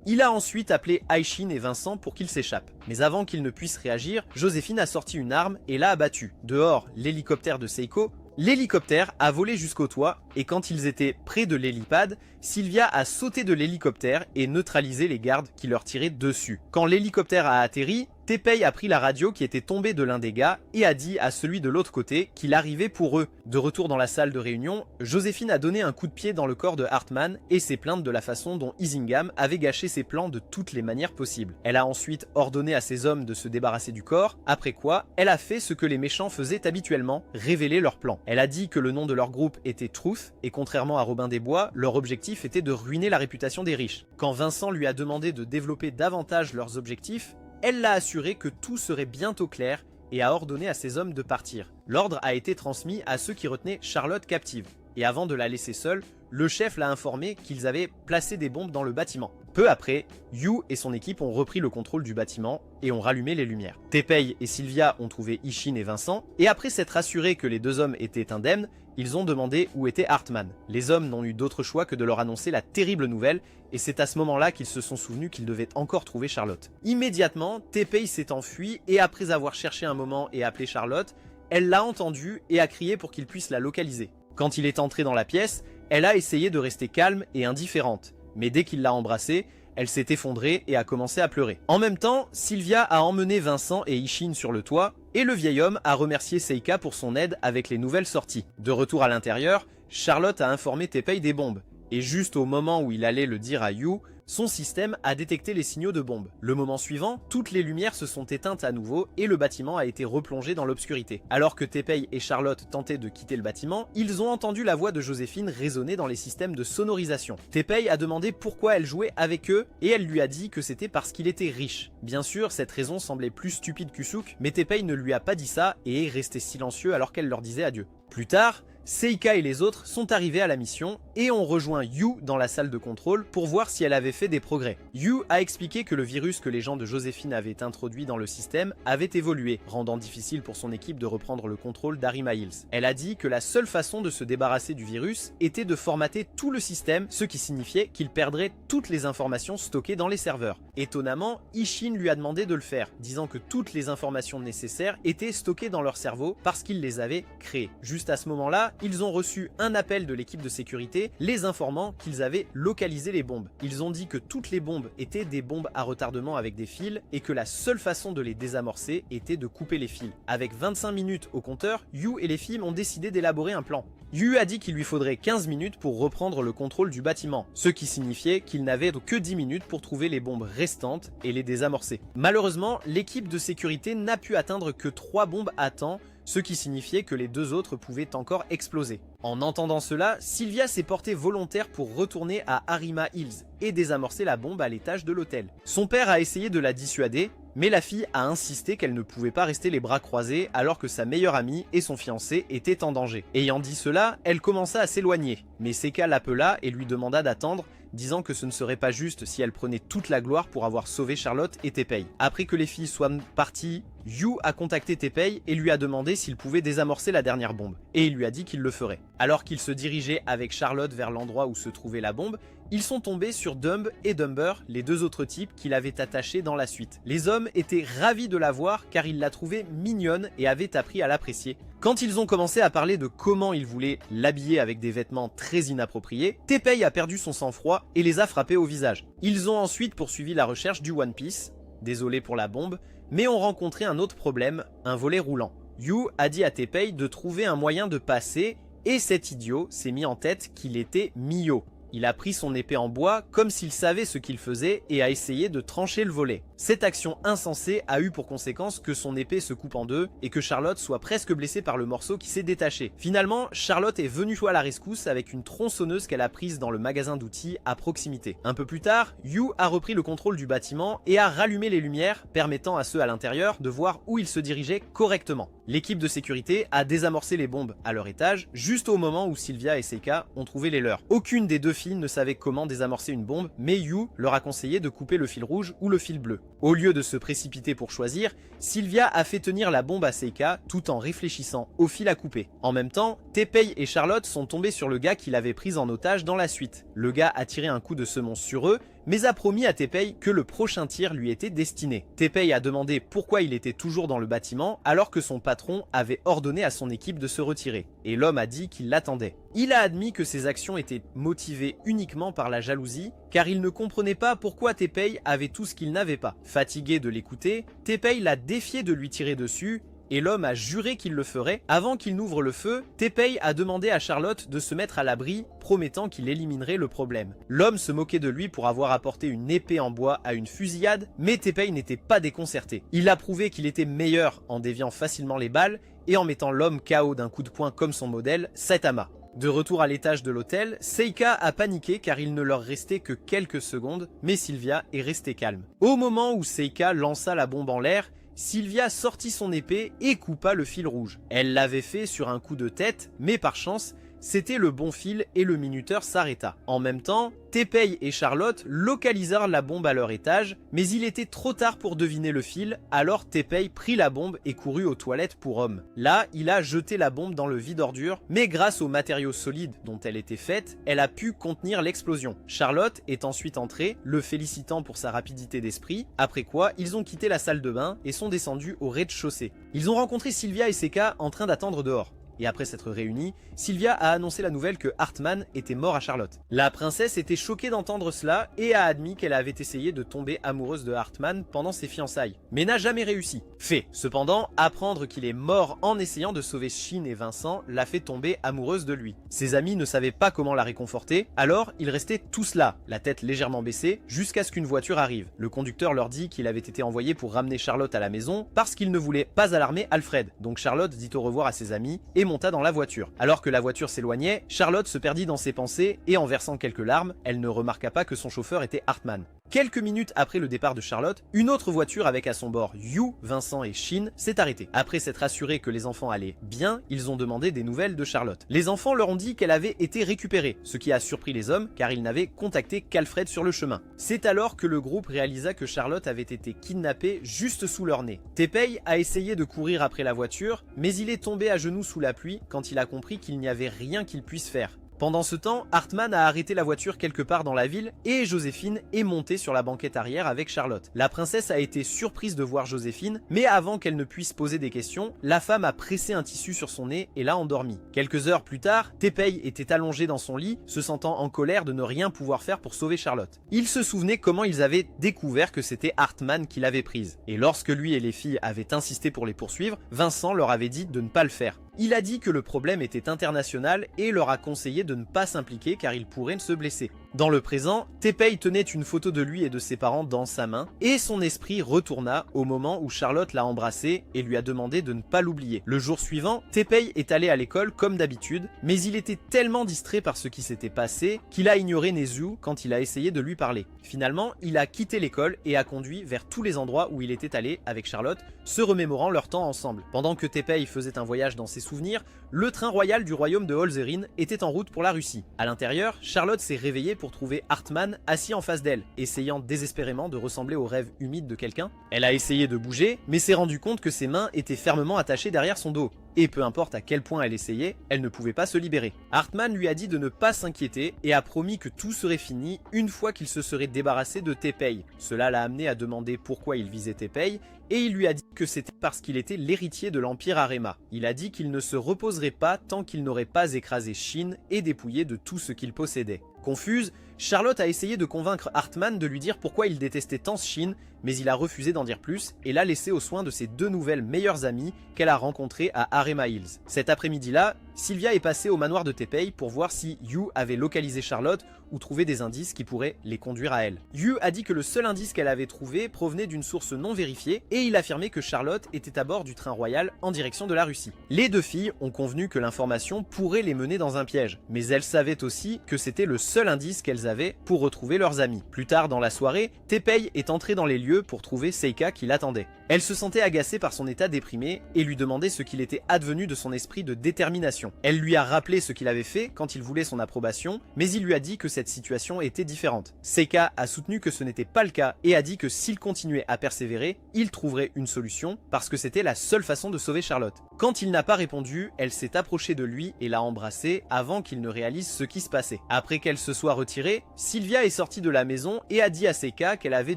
Il a ensuite appelé Aishin et Vincent pour qu'ils s'échappent. Mais avant qu'ils ne puissent réagir, Joséphine a sorti une arme et l'a abattu. Dehors, l'hélicoptère de Seiko. L'hélicoptère a volé jusqu'au toit et quand ils étaient près de l'hélipad, Sylvia a sauté de l'hélicoptère et neutralisé les gardes qui leur tiraient dessus. Quand l'hélicoptère a atterri, Teppei a pris la radio qui était tombée de l'un des gars et a dit à celui de l'autre côté qu'il arrivait pour eux. De retour dans la salle de réunion, Joséphine a donné un coup de pied dans le corps de Hartman et s'est plainte de la façon dont Isingam avait gâché ses plans de toutes les manières possibles. Elle a ensuite ordonné à ses hommes de se débarrasser du corps, après quoi, elle a fait ce que les méchants faisaient habituellement, révéler leur plan. Elle a dit que le nom de leur groupe était Truth et contrairement à Robin des Bois, leur objectif était de ruiner la réputation des riches. Quand Vincent lui a demandé de développer davantage leurs objectifs, elle l'a assuré que tout serait bientôt clair et a ordonné à ses hommes de partir. L'ordre a été transmis à ceux qui retenaient Charlotte captive. Et avant de la laisser seule, le chef l'a informé qu'ils avaient placé des bombes dans le bâtiment. Peu après, Yu et son équipe ont repris le contrôle du bâtiment et ont rallumé les lumières. Teppei et Sylvia ont trouvé Ishin et Vincent, et après s'être assurés que les deux hommes étaient indemnes, ils ont demandé où était Hartman. Les hommes n'ont eu d'autre choix que de leur annoncer la terrible nouvelle, et c'est à ce moment-là qu'ils se sont souvenus qu'ils devaient encore trouver Charlotte. Immédiatement, Teppei s'est enfui, et après avoir cherché un moment et appelé Charlotte, elle l'a entendu et a crié pour qu'il puisse la localiser. Quand il est entré dans la pièce, elle a essayé de rester calme et indifférente. Mais dès qu'il l'a embrassée, elle s'est effondrée et a commencé à pleurer. En même temps, Sylvia a emmené Vincent et Ishin sur le toit, et le vieil homme a remercié Seika pour son aide avec les nouvelles sorties. De retour à l'intérieur, Charlotte a informé Teppei des bombes, et juste au moment où il allait le dire à Yu, son système a détecté les signaux de bombe. Le moment suivant, toutes les lumières se sont éteintes à nouveau et le bâtiment a été replongé dans l'obscurité. Alors que Teppei et Charlotte tentaient de quitter le bâtiment, ils ont entendu la voix de Joséphine résonner dans les systèmes de sonorisation. Teppei a demandé pourquoi elle jouait avec eux et elle lui a dit que c'était parce qu'il était riche. Bien sûr, cette raison semblait plus stupide qu'Usuk, mais Teppei ne lui a pas dit ça et est resté silencieux alors qu'elle leur disait adieu. Plus tard, Seika et les autres sont arrivés à la mission et ont rejoint Yu dans la salle de contrôle pour voir si elle avait fait des progrès. Yu a expliqué que le virus que les gens de Joséphine avaient introduit dans le système avait évolué, rendant difficile pour son équipe de reprendre le contrôle d'Harima Hills. Elle a dit que la seule façon de se débarrasser du virus était de formater tout le système, ce qui signifiait qu'il perdrait toutes les informations stockées dans les serveurs. Étonnamment, Ishin lui a demandé de le faire, disant que toutes les informations nécessaires étaient stockées dans leur cerveau parce qu'ils les avaient créées. Juste à ce moment-là, ils ont reçu un appel de l'équipe de sécurité les informant qu'ils avaient localisé les bombes. Ils ont dit que toutes les bombes étaient des bombes à retardement avec des fils et que la seule façon de les désamorcer était de couper les fils. Avec 25 minutes au compteur, Yu et les filles ont décidé d'élaborer un plan. Yu a dit qu'il lui faudrait 15 minutes pour reprendre le contrôle du bâtiment, ce qui signifiait qu'il n'avait que 10 minutes pour trouver les bombes restantes et les désamorcer. Malheureusement, l'équipe de sécurité n'a pu atteindre que 3 bombes à temps, ce qui signifiait que les 2 autres pouvaient encore exploser. En entendant cela, Sylvia s'est portée volontaire pour retourner à Harima Hills et désamorcer la bombe à l'étage de l'hôtel. Son père a essayé de la dissuader, mais la fille a insisté qu'elle ne pouvait pas rester les bras croisés alors que sa meilleure amie et son fiancé étaient en danger. Ayant dit cela, elle commença à s'éloigner, mais Seika l'appela et lui demanda d'attendre, disant que ce ne serait pas juste si elle prenait toute la gloire pour avoir sauvé Charlotte et Teppei. Après que les filles soient parties, Yu a contacté Teppei et lui a demandé s'il pouvait désamorcer la dernière bombe, et il lui a dit qu'il le ferait. Alors qu'il se dirigeait avec Charlotte vers l'endroit où se trouvait la bombe, ils sont tombés sur Dumb et Dumber, les 2 autres types qu'il avait attachés dans la suite. Les hommes étaient ravis de la voir car ils la trouvaient mignonne et avaient appris à l'apprécier. Quand ils ont commencé à parler de comment ils voulaient l'habiller avec des vêtements très inappropriés, Teppei a perdu son sang-froid et les a frappés au visage. Ils ont ensuite poursuivi la recherche du One Piece, désolé pour la bombe, mais ont rencontré un autre problème, un volet roulant. Yu a dit à Teppei de trouver un moyen de passer et cet idiot s'est mis en tête qu'il était Mio. Il a pris son épée en bois comme s'il savait ce qu'il faisait et a essayé de trancher le volet. Cette action insensée a eu pour conséquence que son épée se coupe en deux et que Charlotte soit presque blessée par le morceau qui s'est détaché. Finalement, Charlotte est venue à la rescousse avec une tronçonneuse qu'elle a prise dans le magasin d'outils à proximité. Un peu plus tard, Hugh a repris le contrôle du bâtiment et a rallumé les lumières, permettant à ceux à l'intérieur de voir où ils se dirigeaient correctement. L'équipe de sécurité a désamorcé les bombes à leur étage, juste au moment où Sylvia et Seika ont trouvé les leurs. Aucune des deux filles ne savait comment désamorcer une bombe, mais Hugh leur a conseillé de couper le fil rouge ou le fil bleu. Au lieu de se précipiter pour choisir, Sylvia a fait tenir la bombe à Seika tout en réfléchissant au fil à couper. En même temps, Teppei et Charlotte sont tombés sur le gars qui l'avait pris en otage dans la suite. Le gars a tiré un coup de semonce sur eux, mais a promis à Teppei que le prochain tir lui était destiné. Teppei a demandé pourquoi il était toujours dans le bâtiment alors que son patron avait ordonné à son équipe de se retirer, et l'homme a dit qu'il l'attendait. Il a admis que ses actions étaient motivées uniquement par la jalousie, car il ne comprenait pas pourquoi Teppei avait tout ce qu'il n'avait pas. Fatigué de l'écouter, Teppei l'a défié de lui tirer dessus, et l'homme a juré qu'il le ferait. Avant qu'il n'ouvre le feu, Teppei a demandé à Charlotte de se mettre à l'abri, promettant qu'il éliminerait le problème. L'homme se moquait de lui pour avoir apporté une épée en bois à une fusillade, mais Teppei n'était pas déconcerté. Il a prouvé qu'il était meilleur en déviant facilement les balles et en mettant l'homme KO d'un coup de poing comme son modèle, Saitama. De retour à l'étage de l'hôtel, Seika a paniqué car il ne leur restait que quelques secondes, mais Sylvia est restée calme. Au moment où Seika lança la bombe en l'air, Sylvia sortit son épée et coupa le fil rouge. Elle l'avait fait sur un coup de tête, mais par chance, c'était le bon fil et le minuteur s'arrêta. En même temps, Teppei et Charlotte localisèrent la bombe à leur étage, mais il était trop tard pour deviner le fil, alors Teppei prit la bombe et courut aux toilettes pour hommes. Là, il a jeté la bombe dans le vide-ordures, mais grâce aux matériaux solides dont elle était faite, elle a pu contenir l'explosion. Charlotte est ensuite entrée, le félicitant pour sa rapidité d'esprit, après quoi ils ont quitté la salle de bain et sont descendus au rez-de-chaussée. Ils ont rencontré Sylvia et Seika en train d'attendre dehors. Et après s'être réunis, Sylvia a annoncé la nouvelle que Hartman était mort à Charlotte. La princesse était choquée d'entendre cela et a admis qu'elle avait essayé de tomber amoureuse de Hartman pendant ses fiançailles, mais n'a jamais réussi. Fait. Cependant, apprendre qu'il est mort en essayant de sauver Shin et Vincent l'a fait tomber amoureuse de lui. Ses amis ne savaient pas comment la réconforter, alors ils restaient tous là, la tête légèrement baissée, jusqu'à ce qu'une voiture arrive. Le conducteur leur dit qu'il avait été envoyé pour ramener Charlotte à la maison parce qu'il ne voulait pas alarmer Alfred. Donc Charlotte dit au revoir à ses amis et monta dans la voiture. Alors que la voiture s'éloignait, Charlotte se perdit dans ses pensées et en versant quelques larmes, elle ne remarqua pas que son chauffeur était Hartman. Quelques minutes après le départ de Charlotte, une autre voiture avec à son bord Yu, Vincent et Shin s'est arrêtée. Après s'être assuré que les enfants allaient bien, ils ont demandé des nouvelles de Charlotte. Les enfants leur ont dit qu'elle avait été récupérée, ce qui a surpris les hommes car ils n'avaient contacté qu'Alfred sur le chemin. C'est alors que le groupe réalisa que Charlotte avait été kidnappée juste sous leur nez. Teppei a essayé de courir après la voiture, mais il est tombé à genoux sous la pluie quand il a compris qu'il n'y avait rien qu'il puisse faire. Pendant ce temps, Hartman a arrêté la voiture quelque part dans la ville et Joséphine est montée sur la banquette arrière avec Charlotte. La princesse a été surprise de voir Joséphine, mais avant qu'elle ne puisse poser des questions, la femme a pressé un tissu sur son nez et l'a endormie. Quelques heures plus tard, Teppei était allongé dans son lit, se sentant en colère de ne rien pouvoir faire pour sauver Charlotte. Il se souvenait comment ils avaient découvert que c'était Hartman qui l'avait prise. Et lorsque lui et les filles avaient insisté pour les poursuivre, Vincent leur avait dit de ne pas le faire. Il a dit que le problème était international et leur a conseillé de ne pas s'impliquer car il pourrait se blesser. Dans le présent, Teppei tenait une photo de lui et de ses parents dans sa main et son esprit retourna au moment où Charlotte l'a embrassé et lui a demandé de ne pas l'oublier. Le jour suivant, Teppei est allé à l'école comme d'habitude, mais il était tellement distrait par ce qui s'était passé qu'il a ignoré Nezu quand il a essayé de lui parler. Finalement, il a quitté l'école et a conduit vers tous les endroits où il était allé avec Charlotte, se remémorant leur temps ensemble. Pendant que Teppei faisait un voyage dans ses souvenirs, le train royal du royaume de Holzerin était en route pour la Russie. À l'intérieur, Charlotte s'est réveillée pour trouver Hartman assis en face d'elle, essayant désespérément de ressembler au rêve humide de quelqu'un. Elle a essayé de bouger, mais s'est rendue compte que ses mains étaient fermement attachées derrière son dos. Et peu importe à quel point elle essayait, elle ne pouvait pas se libérer. Hartman lui a dit de ne pas s'inquiéter et a promis que tout serait fini une fois qu'il se serait débarrassé de Teppei. Cela l'a amené à demander pourquoi il visait Teppei et il lui a dit que c'était parce qu'il était l'héritier de l'Empire Arema. Il a dit qu'il ne se reposerait pas tant qu'il n'aurait pas écrasé Shin et dépouillé de tout ce qu'il possédait. Confuse, Charlotte a essayé de convaincre Hartman de lui dire pourquoi il détestait tant Shin, mais il a refusé d'en dire plus et l'a laissé aux soins de ses deux nouvelles meilleures amies qu'elle a rencontrées à Arema Hills. Cet après-midi-là, Sylvia est passée au manoir de Teppei pour voir si Yu avait localisé Charlotte ou trouvé des indices qui pourraient les conduire à elle. Yu a dit que le seul indice qu'elle avait trouvé provenait d'une source non vérifiée et il affirmait que Charlotte était à bord du train royal en direction de la Russie. Les deux filles ont convenu que l'information pourrait les mener dans un piège, mais elles savaient aussi que c'était le seul indice qu'elles avaient pour retrouver leurs amis. Plus tard dans la soirée, Teppei est entrée dans les lieux pour trouver Seika qui l'attendait. Elle se sentait agacée par son état déprimé et lui demandait ce qu'il était advenu de son esprit de détermination. Elle lui a rappelé ce qu'il avait fait quand il voulait son approbation, mais il lui a dit que cette situation était différente. Seika a soutenu que ce n'était pas le cas et a dit que s'il continuait à persévérer, il trouverait une solution parce que c'était la seule façon de sauver Charlotte. Quand il n'a pas répondu, elle s'est approchée de lui et l'a embrassé avant qu'il ne réalise ce qui se passait. Après qu'elle se soit retirée, Sylvia est sortie de la maison et a dit à Seika qu'elle avait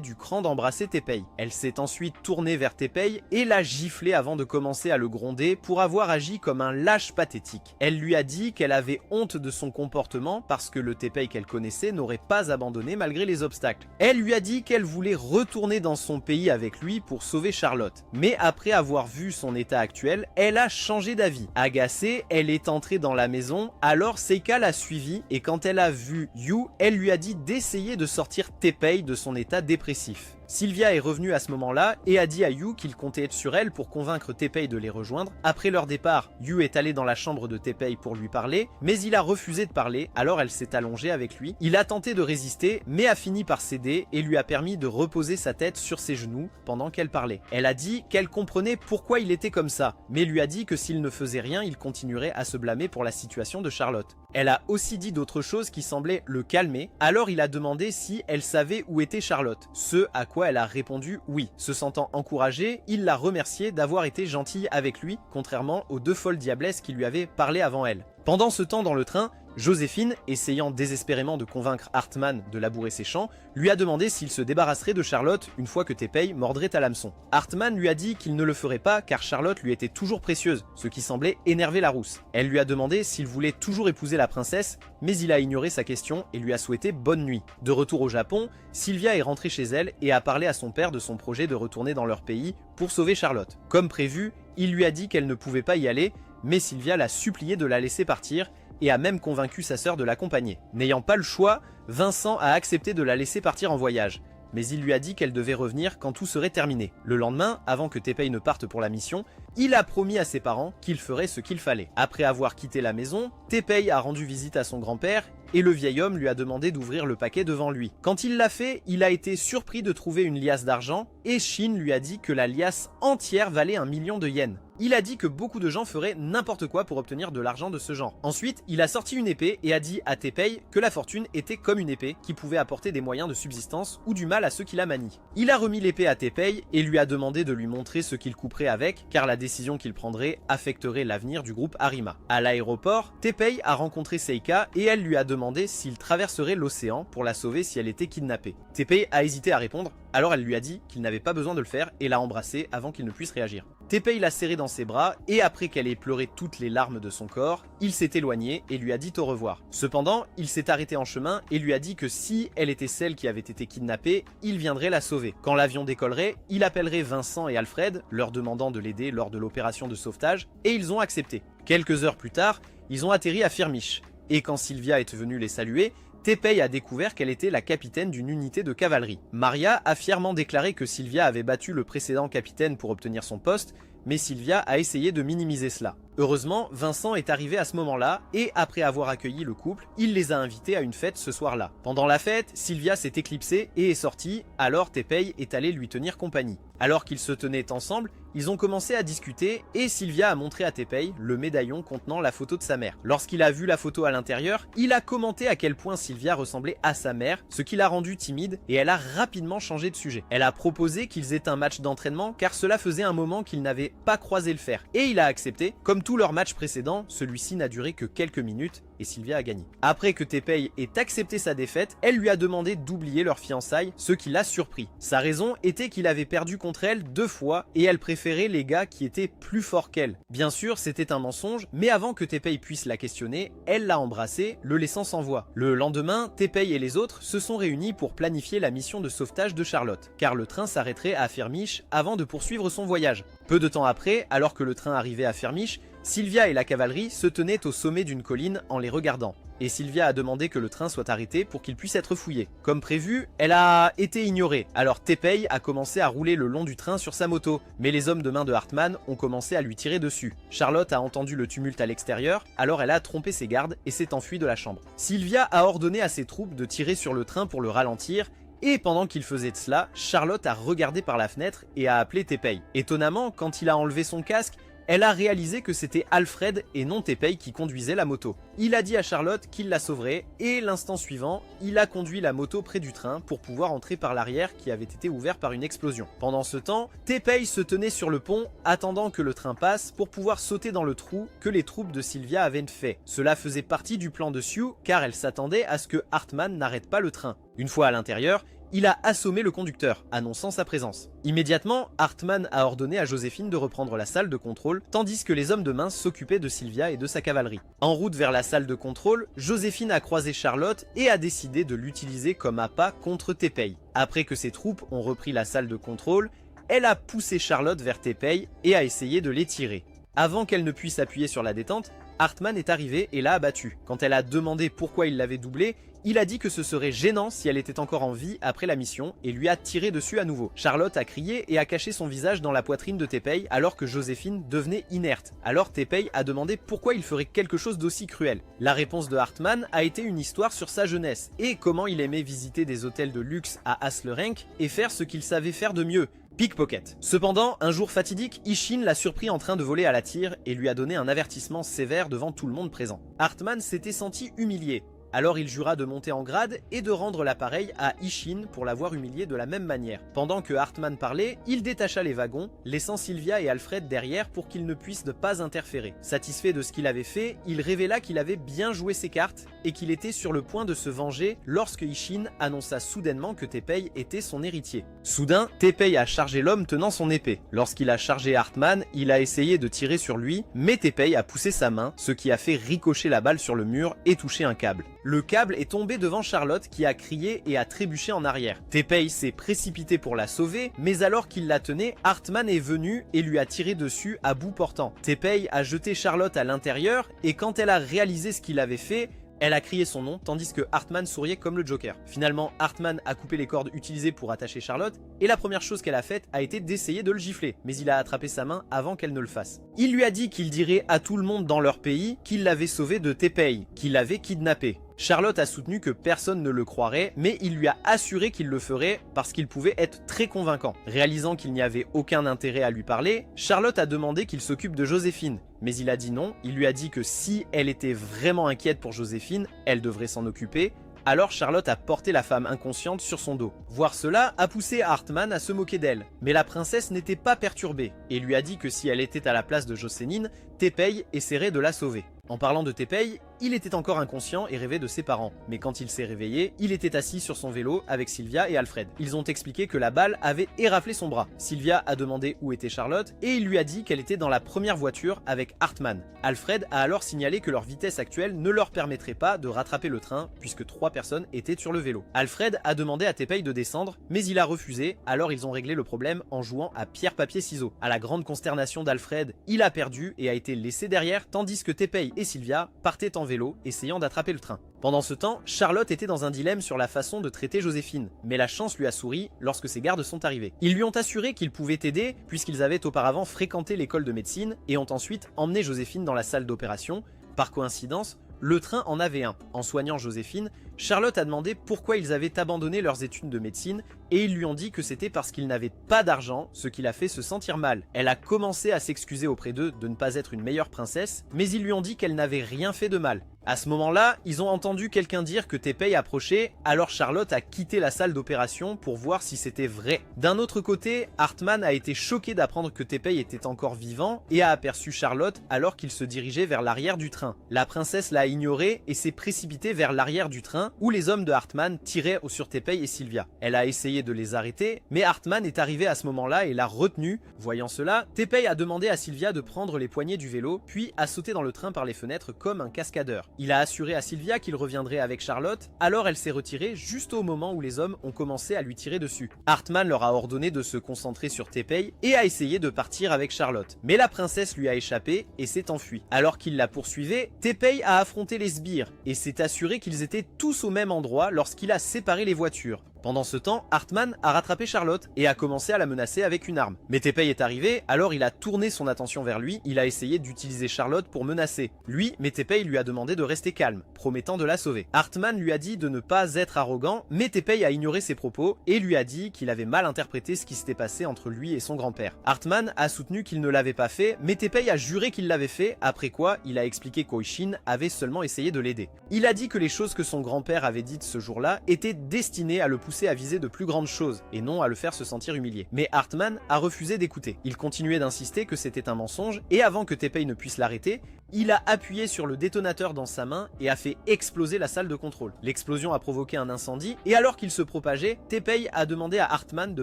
du cran d'embrasser Teppei. Elle s'est ensuite tournée vers Teppei et l'a giflé avant de commencer à le gronder pour avoir agi comme un lâche pathétique. Elle lui a dit qu'elle avait honte de son comportement parce que le Teppei qu'elle connaissait n'aurait pas abandonné malgré les obstacles. Elle lui a dit qu'elle voulait retourner dans son pays avec lui pour sauver Charlotte. Mais après avoir vu son état actuel, elle a changé d'avis. Agacée, elle est entrée dans la maison, alors Seika l'a suivie et quand elle a vu Yu, elle lui a dit d'essayer de sortir Teppei de son état dépressif. Sylvia est revenue à ce moment-là et a dit à Yu qu'il comptait être sur elle pour convaincre Teppei de les rejoindre. Après leur départ, Yu est allé dans la chambre de Teppei pour lui parler, mais il a refusé de parler, alors elle s'est allongée avec lui. Il a tenté de résister, mais a fini par céder et lui a permis de reposer sa tête sur ses genoux pendant qu'elle parlait. Elle a dit qu'elle comprenait pourquoi il était comme ça, mais lui a dit que s'il ne faisait rien, il continuerait à se blâmer pour la situation de Charlotte. Elle a aussi dit d'autres choses qui semblaient le calmer, alors il a demandé si elle savait où était Charlotte, ce à quoi elle a répondu oui. Se sentant encouragée, il l'a remerciée d'avoir été gentille avec lui, contrairement aux deux folles diablesses qui lui avaient parlé avant elle. Pendant ce temps dans le train, Joséphine, essayant désespérément de convaincre Hartmann de labourer ses champs, lui a demandé s'il se débarrasserait de Charlotte une fois que Teppei mordrait à l'hameçon. Hartmann lui a dit qu'il ne le ferait pas car Charlotte lui était toujours précieuse, ce qui semblait énerver la rousse. Elle lui a demandé s'il voulait toujours épouser la princesse, mais il a ignoré sa question et lui a souhaité bonne nuit. De retour au Japon, Sylvia est rentrée chez elle et a parlé à son père de son projet de retourner dans leur pays pour sauver Charlotte. Comme prévu, il lui a dit qu'elle ne pouvait pas y aller, mais Sylvia l'a supplié de la laisser partir et a même convaincu sa sœur de l'accompagner. N'ayant pas le choix, Vincent a accepté de la laisser partir en voyage, mais il lui a dit qu'elle devait revenir quand tout serait terminé. Le lendemain, avant que Teppei ne parte pour la mission, il a promis à ses parents qu'il ferait ce qu'il fallait. Après avoir quitté la maison, Teppei a rendu visite à son grand-père et le vieil homme lui a demandé d'ouvrir le paquet devant lui. Quand il l'a fait, il a été surpris de trouver une liasse d'argent et Shin lui a dit que la liasse entière valait 1 million de yens. Il a dit que beaucoup de gens feraient n'importe quoi pour obtenir de l'argent de ce genre. Ensuite, il a sorti une épée et a dit à Teppei que la fortune était comme une épée qui pouvait apporter des moyens de subsistance ou du mal à ceux qui la manient. Il a remis l'épée à Teppei et lui a demandé de lui montrer ce qu'il couperait avec car la décision qu'il prendrait affecterait l'avenir du groupe Arima. À l'aéroport, Teppei a rencontré Seika et elle lui a demandé s'il traverserait l'océan pour la sauver si elle était kidnappée. Teppei a hésité à répondre, alors elle lui a dit qu'il n'avait pas besoin de le faire et l'a embrassé avant qu'il ne puisse réagir. Teppei l'a serré dans ses bras et après qu'elle ait pleuré toutes les larmes de son corps, il s'est éloigné et lui a dit au revoir. Cependant, il s'est arrêté en chemin et lui a dit que si elle était celle qui avait été kidnappée, il viendrait la sauver. Quand l'avion décollerait, il appellerait Vincent et Alfred, leur demandant de l'aider lors de l'opération de sauvetage, et ils ont accepté. Quelques heures plus tard, ils ont atterri à Firmich. Et quand Sylvia est venue les saluer, Teppei a découvert qu'elle était la capitaine d'une unité de cavalerie. Maria a fièrement déclaré que Sylvia avait battu le précédent capitaine pour obtenir son poste, mais Sylvia a essayé de minimiser cela. Heureusement, Vincent est arrivé à ce moment-là et après avoir accueilli le couple, il les a invités à une fête ce soir-là. Pendant la fête, Sylvia s'est éclipsée et est sortie, alors Teppei est allé lui tenir compagnie. Alors qu'ils se tenaient ensemble, ils ont commencé à discuter et Sylvia a montré à Teppei le médaillon contenant la photo de sa mère. Lorsqu'il a vu la photo à l'intérieur, il a commenté à quel point Sylvia ressemblait à sa mère, ce qui l'a rendue timide et elle a rapidement changé de sujet. Elle a proposé qu'ils aient un match d'entraînement car cela faisait un moment qu'ils n'avaient pas croisé le fer et il a accepté. Comme tous leurs matchs précédents, celui-ci n'a duré que quelques minutes et Sylvia a gagné. Après que Teppei ait accepté sa défaite, elle lui a demandé d'oublier leur fiançailles, ce qui l'a surpris. Sa raison était qu'il avait perdu contre elle 2 fois et elle préférait les gars qui étaient plus forts qu'elle. Bien sûr, c'était un mensonge, mais avant que Teppei puisse la questionner, elle l'a embrassé, le laissant sans voix. Le lendemain, Teppei et les autres se sont réunis pour planifier la mission de sauvetage de Charlotte, car le train s'arrêterait à Firmich avant de poursuivre son voyage. Peu de temps après, alors que le train arrivait à Firmich, Sylvia et la cavalerie se tenaient au sommet d'une colline en les regardant. Et Sylvia a demandé que le train soit arrêté pour qu'il puisse être fouillé. Comme prévu, elle a été ignorée, alors Teppei a commencé à rouler le long du train sur sa moto, mais les hommes de main de Hartmann ont commencé à lui tirer dessus. Charlotte a entendu le tumulte à l'extérieur, alors elle a trompé ses gardes et s'est enfuie de la chambre. Sylvia a ordonné à ses troupes de tirer sur le train pour le ralentir, et pendant qu'il faisait de cela, Charlotte a regardé par la fenêtre et a appelé Teppei. Étonnamment, quand il a enlevé son casque, elle a réalisé que c'était Alfred et non Teppei qui conduisait la moto. Il a dit à Charlotte qu'il la sauverait et l'instant suivant, il a conduit la moto près du train pour pouvoir entrer par l'arrière qui avait été ouvert par une explosion. Pendant ce temps, Teppei se tenait sur le pont attendant que le train passe pour pouvoir sauter dans le trou que les troupes de Sylvia avaient fait. Cela faisait partie du plan de Sue car elle s'attendait à ce que Hartmann n'arrête pas le train. Une fois à l'intérieur, il a assommé le conducteur, annonçant sa présence. Immédiatement, Hartmann a ordonné à Joséphine de reprendre la salle de contrôle, tandis que les hommes de main s'occupaient de Sylvia et de sa cavalerie. En route vers la salle de contrôle, Joséphine a croisé Charlotte et a décidé de l'utiliser comme appât contre Teppei. Après que ses troupes ont repris la salle de contrôle, elle a poussé Charlotte vers Teppei et a essayé de l'étirer. Avant qu'elle ne puisse appuyer sur la détente, Hartmann est arrivé et l'a abattue. Quand elle a demandé pourquoi il l'avait doublée, il a dit que ce serait gênant si elle était encore en vie après la mission et lui a tiré dessus à nouveau. Charlotte a crié et a caché son visage dans la poitrine de Teppei alors que Joséphine devenait inerte. Alors Teppei a demandé pourquoi il ferait quelque chose d'aussi cruel. La réponse de Hartmann a été une histoire sur sa jeunesse et comment il aimait visiter des hôtels de luxe à Haslerenk et faire ce qu'il savait faire de mieux. Pickpocket. Cependant, un jour fatidique, Ishin l'a surpris en train de voler à la tire et lui a donné un avertissement sévère devant tout le monde présent. Hartmann s'était senti humilié. Alors il jura de monter en grade et de rendre l'appareil à Ishin pour l'avoir humilié de la même manière. Pendant que Hartmann parlait, il détacha les wagons, laissant Sylvia et Alfred derrière pour qu'ils ne puissent pas interférer. Satisfait de ce qu'il avait fait, il révéla qu'il avait bien joué ses cartes et qu'il était sur le point de se venger lorsque Ishin annonça soudainement que Teppei était son héritier. Soudain, Teppei a chargé l'homme tenant son épée. Lorsqu'il a chargé Hartmann, il a essayé de tirer sur lui, mais Teppei a poussé sa main, ce qui a fait ricocher la balle sur le mur et toucher un câble. Le câble est tombé devant Charlotte qui a crié et a trébuché en arrière. Teppei s'est précipité pour la sauver, mais alors qu'il la tenait, Hartmann est venu et lui a tiré dessus à bout portant. Teppei a jeté Charlotte à l'intérieur et quand elle a réalisé ce qu'il avait fait, elle a crié son nom, tandis que Hartmann souriait comme le Joker. Finalement, Hartmann a coupé les cordes utilisées pour attacher Charlotte, et la première chose qu'elle a faite a été d'essayer de le gifler, mais il a attrapé sa main avant qu'elle ne le fasse. Il lui a dit qu'il dirait à tout le monde dans leur pays qu'il l'avait sauvé de Teppei, qu'il l'avait kidnappé. Charlotte a soutenu que personne ne le croirait, mais il lui a assuré qu'il le ferait parce qu'il pouvait être très convaincant. Réalisant qu'il n'y avait aucun intérêt à lui parler, Charlotte a demandé qu'il s'occupe de Joséphine. Mais il a dit non, il lui a dit que si elle était vraiment inquiète pour Joséphine, elle devrait s'en occuper. Alors Charlotte a porté la femme inconsciente sur son dos. Voir cela a poussé Hartmann à se moquer d'elle. Mais la princesse n'était pas perturbée et lui a dit que si elle était à la place de Joséphine, Teppei essaierait de la sauver. En parlant de Teppei, il était encore inconscient et rêvait de ses parents. Mais quand il s'est réveillé, il était assis sur son vélo avec Sylvia et Alfred. Ils ont expliqué que la balle avait éraflé son bras. Sylvia a demandé où était Charlotte et il lui a dit qu'elle était dans la première voiture avec Hartmann. Alfred a alors signalé que leur vitesse actuelle ne leur permettrait pas de rattraper le train puisque 3 personnes étaient sur le vélo. Alfred a demandé à Teppei de descendre, mais il a refusé, alors ils ont réglé le problème en jouant à pierre-papier-ciseaux. À la grande consternation d'Alfred, il a perdu et a été laissé derrière tandis que Teppei et Sylvia partaient en vélo essayant d'attraper le train. Pendant ce temps, Charlotte était dans un dilemme sur la façon de traiter Joséphine, mais la chance lui a souri lorsque ses gardes sont arrivés. Ils lui ont assuré qu'ils pouvaient aider puisqu'ils avaient auparavant fréquenté l'école de médecine et ont ensuite emmené Joséphine dans la salle d'opération. Par coïncidence, le train en avait un. En soignant Joséphine, Charlotte a demandé pourquoi ils avaient abandonné leurs études de médecine et ils lui ont dit que c'était parce qu'ils n'avaient pas d'argent, ce qui l'a fait se sentir mal. Elle a commencé à s'excuser auprès d'eux de ne pas être une meilleure princesse, mais ils lui ont dit qu'elle n'avait rien fait de mal. À ce moment-là, ils ont entendu quelqu'un dire que Teppei approchait, alors Charlotte a quitté la salle d'opération pour voir si c'était vrai. D'un autre côté, Hartmann a été choqué d'apprendre que Teppei était encore vivant et a aperçu Charlotte alors qu'il se dirigeait vers l'arrière du train. La princesse l'a ignoré et s'est précipitée vers l'arrière du train où les hommes de Hartmann tiraient sur Teppei et Sylvia. Elle a essayé de les arrêter, mais Hartmann est arrivé à ce moment-là et l'a retenue. Voyant cela, Teppei a demandé à Sylvia de prendre les poignées du vélo, puis a sauté dans le train par les fenêtres comme un cascadeur. Il a assuré à Sylvia qu'il reviendrait avec Charlotte, alors elle s'est retirée juste au moment où les hommes ont commencé à lui tirer dessus. Hartman leur a ordonné de se concentrer sur Teppei et a essayé de partir avec Charlotte. Mais la princesse lui a échappé et s'est enfuie. Alors qu'il la poursuivait, Teppei a affronté les sbires et s'est assuré qu'ils étaient tous au même endroit lorsqu'il a séparé les voitures. Pendant ce temps, Hartman a rattrapé Charlotte et a commencé à la menacer avec une arme. Mais Teppei est arrivé, alors il a tourné son attention vers lui, il a essayé d'utiliser Charlotte pour menacer. Lui, mais Teppei lui a demandé de rester calme, promettant de la sauver. Hartman lui a dit de ne pas être arrogant, mais Teppei a ignoré ses propos et lui a dit qu'il avait mal interprété ce qui s'était passé entre lui et son grand-père. Hartman a soutenu qu'il ne l'avait pas fait, mais Teppei a juré qu'il l'avait fait, après quoi il a expliqué qu'Oishin avait seulement essayé de l'aider. Il a dit que les choses que son grand-père avait dites ce jour-là étaient destinées à le pousser à viser de plus grandes choses, et non à le faire se sentir humilié. Mais Hartman a refusé d'écouter. Il continuait d'insister que c'était un mensonge, et avant que Teppei ne puisse l'arrêter, il a appuyé sur le détonateur dans sa main et a fait exploser la salle de contrôle. L'explosion a provoqué un incendie, et alors qu'il se propageait, Teppei a demandé à Hartman de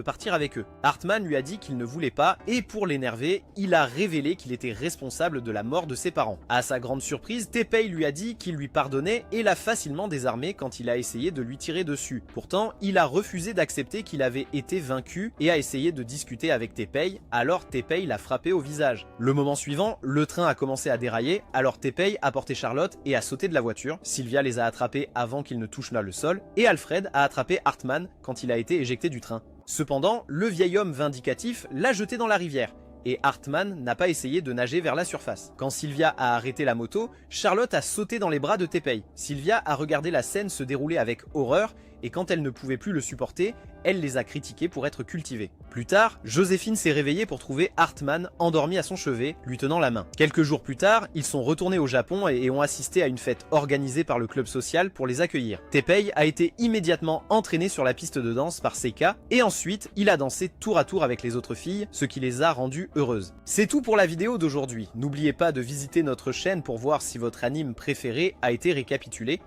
partir avec eux. Hartman lui a dit qu'il ne voulait pas, et pour l'énerver, il a révélé qu'il était responsable de la mort de ses parents. À sa grande surprise, Teppei lui a dit qu'il lui pardonnait et l'a facilement désarmé quand il a essayé de lui tirer dessus. Pourtant, il a refusé d'accepter qu'il avait été vaincu et a essayé de discuter avec Teppei, alors Teppei l'a frappé au visage. Le moment suivant, le train a commencé à dérailler, alors Teppei a porté Charlotte et a sauté de la voiture, Sylvia les a attrapés avant qu'ils ne touchent là le sol, et Alfred a attrapé Hartman quand il a été éjecté du train. Cependant, le vieil homme vindicatif l'a jeté dans la rivière, et Hartman n'a pas essayé de nager vers la surface. Quand Sylvia a arrêté la moto, Charlotte a sauté dans les bras de Teppei. Sylvia a regardé la scène se dérouler avec horreur, et quand elle ne pouvait plus le supporter, elle les a critiqués pour être cultivés. Plus tard, Joséphine s'est réveillée pour trouver Hartman endormi à son chevet, lui tenant la main. Quelques jours plus tard, ils sont retournés au Japon et ont assisté à une fête organisée par le club social pour les accueillir. Teppei a été immédiatement entraîné sur la piste de danse par Seika, et ensuite, il a dansé tour à tour avec les autres filles, ce qui les a rendues heureuses. C'est tout pour la vidéo d'aujourd'hui. N'oubliez pas de visiter notre chaîne pour voir si votre anime préféré a été récapitulé.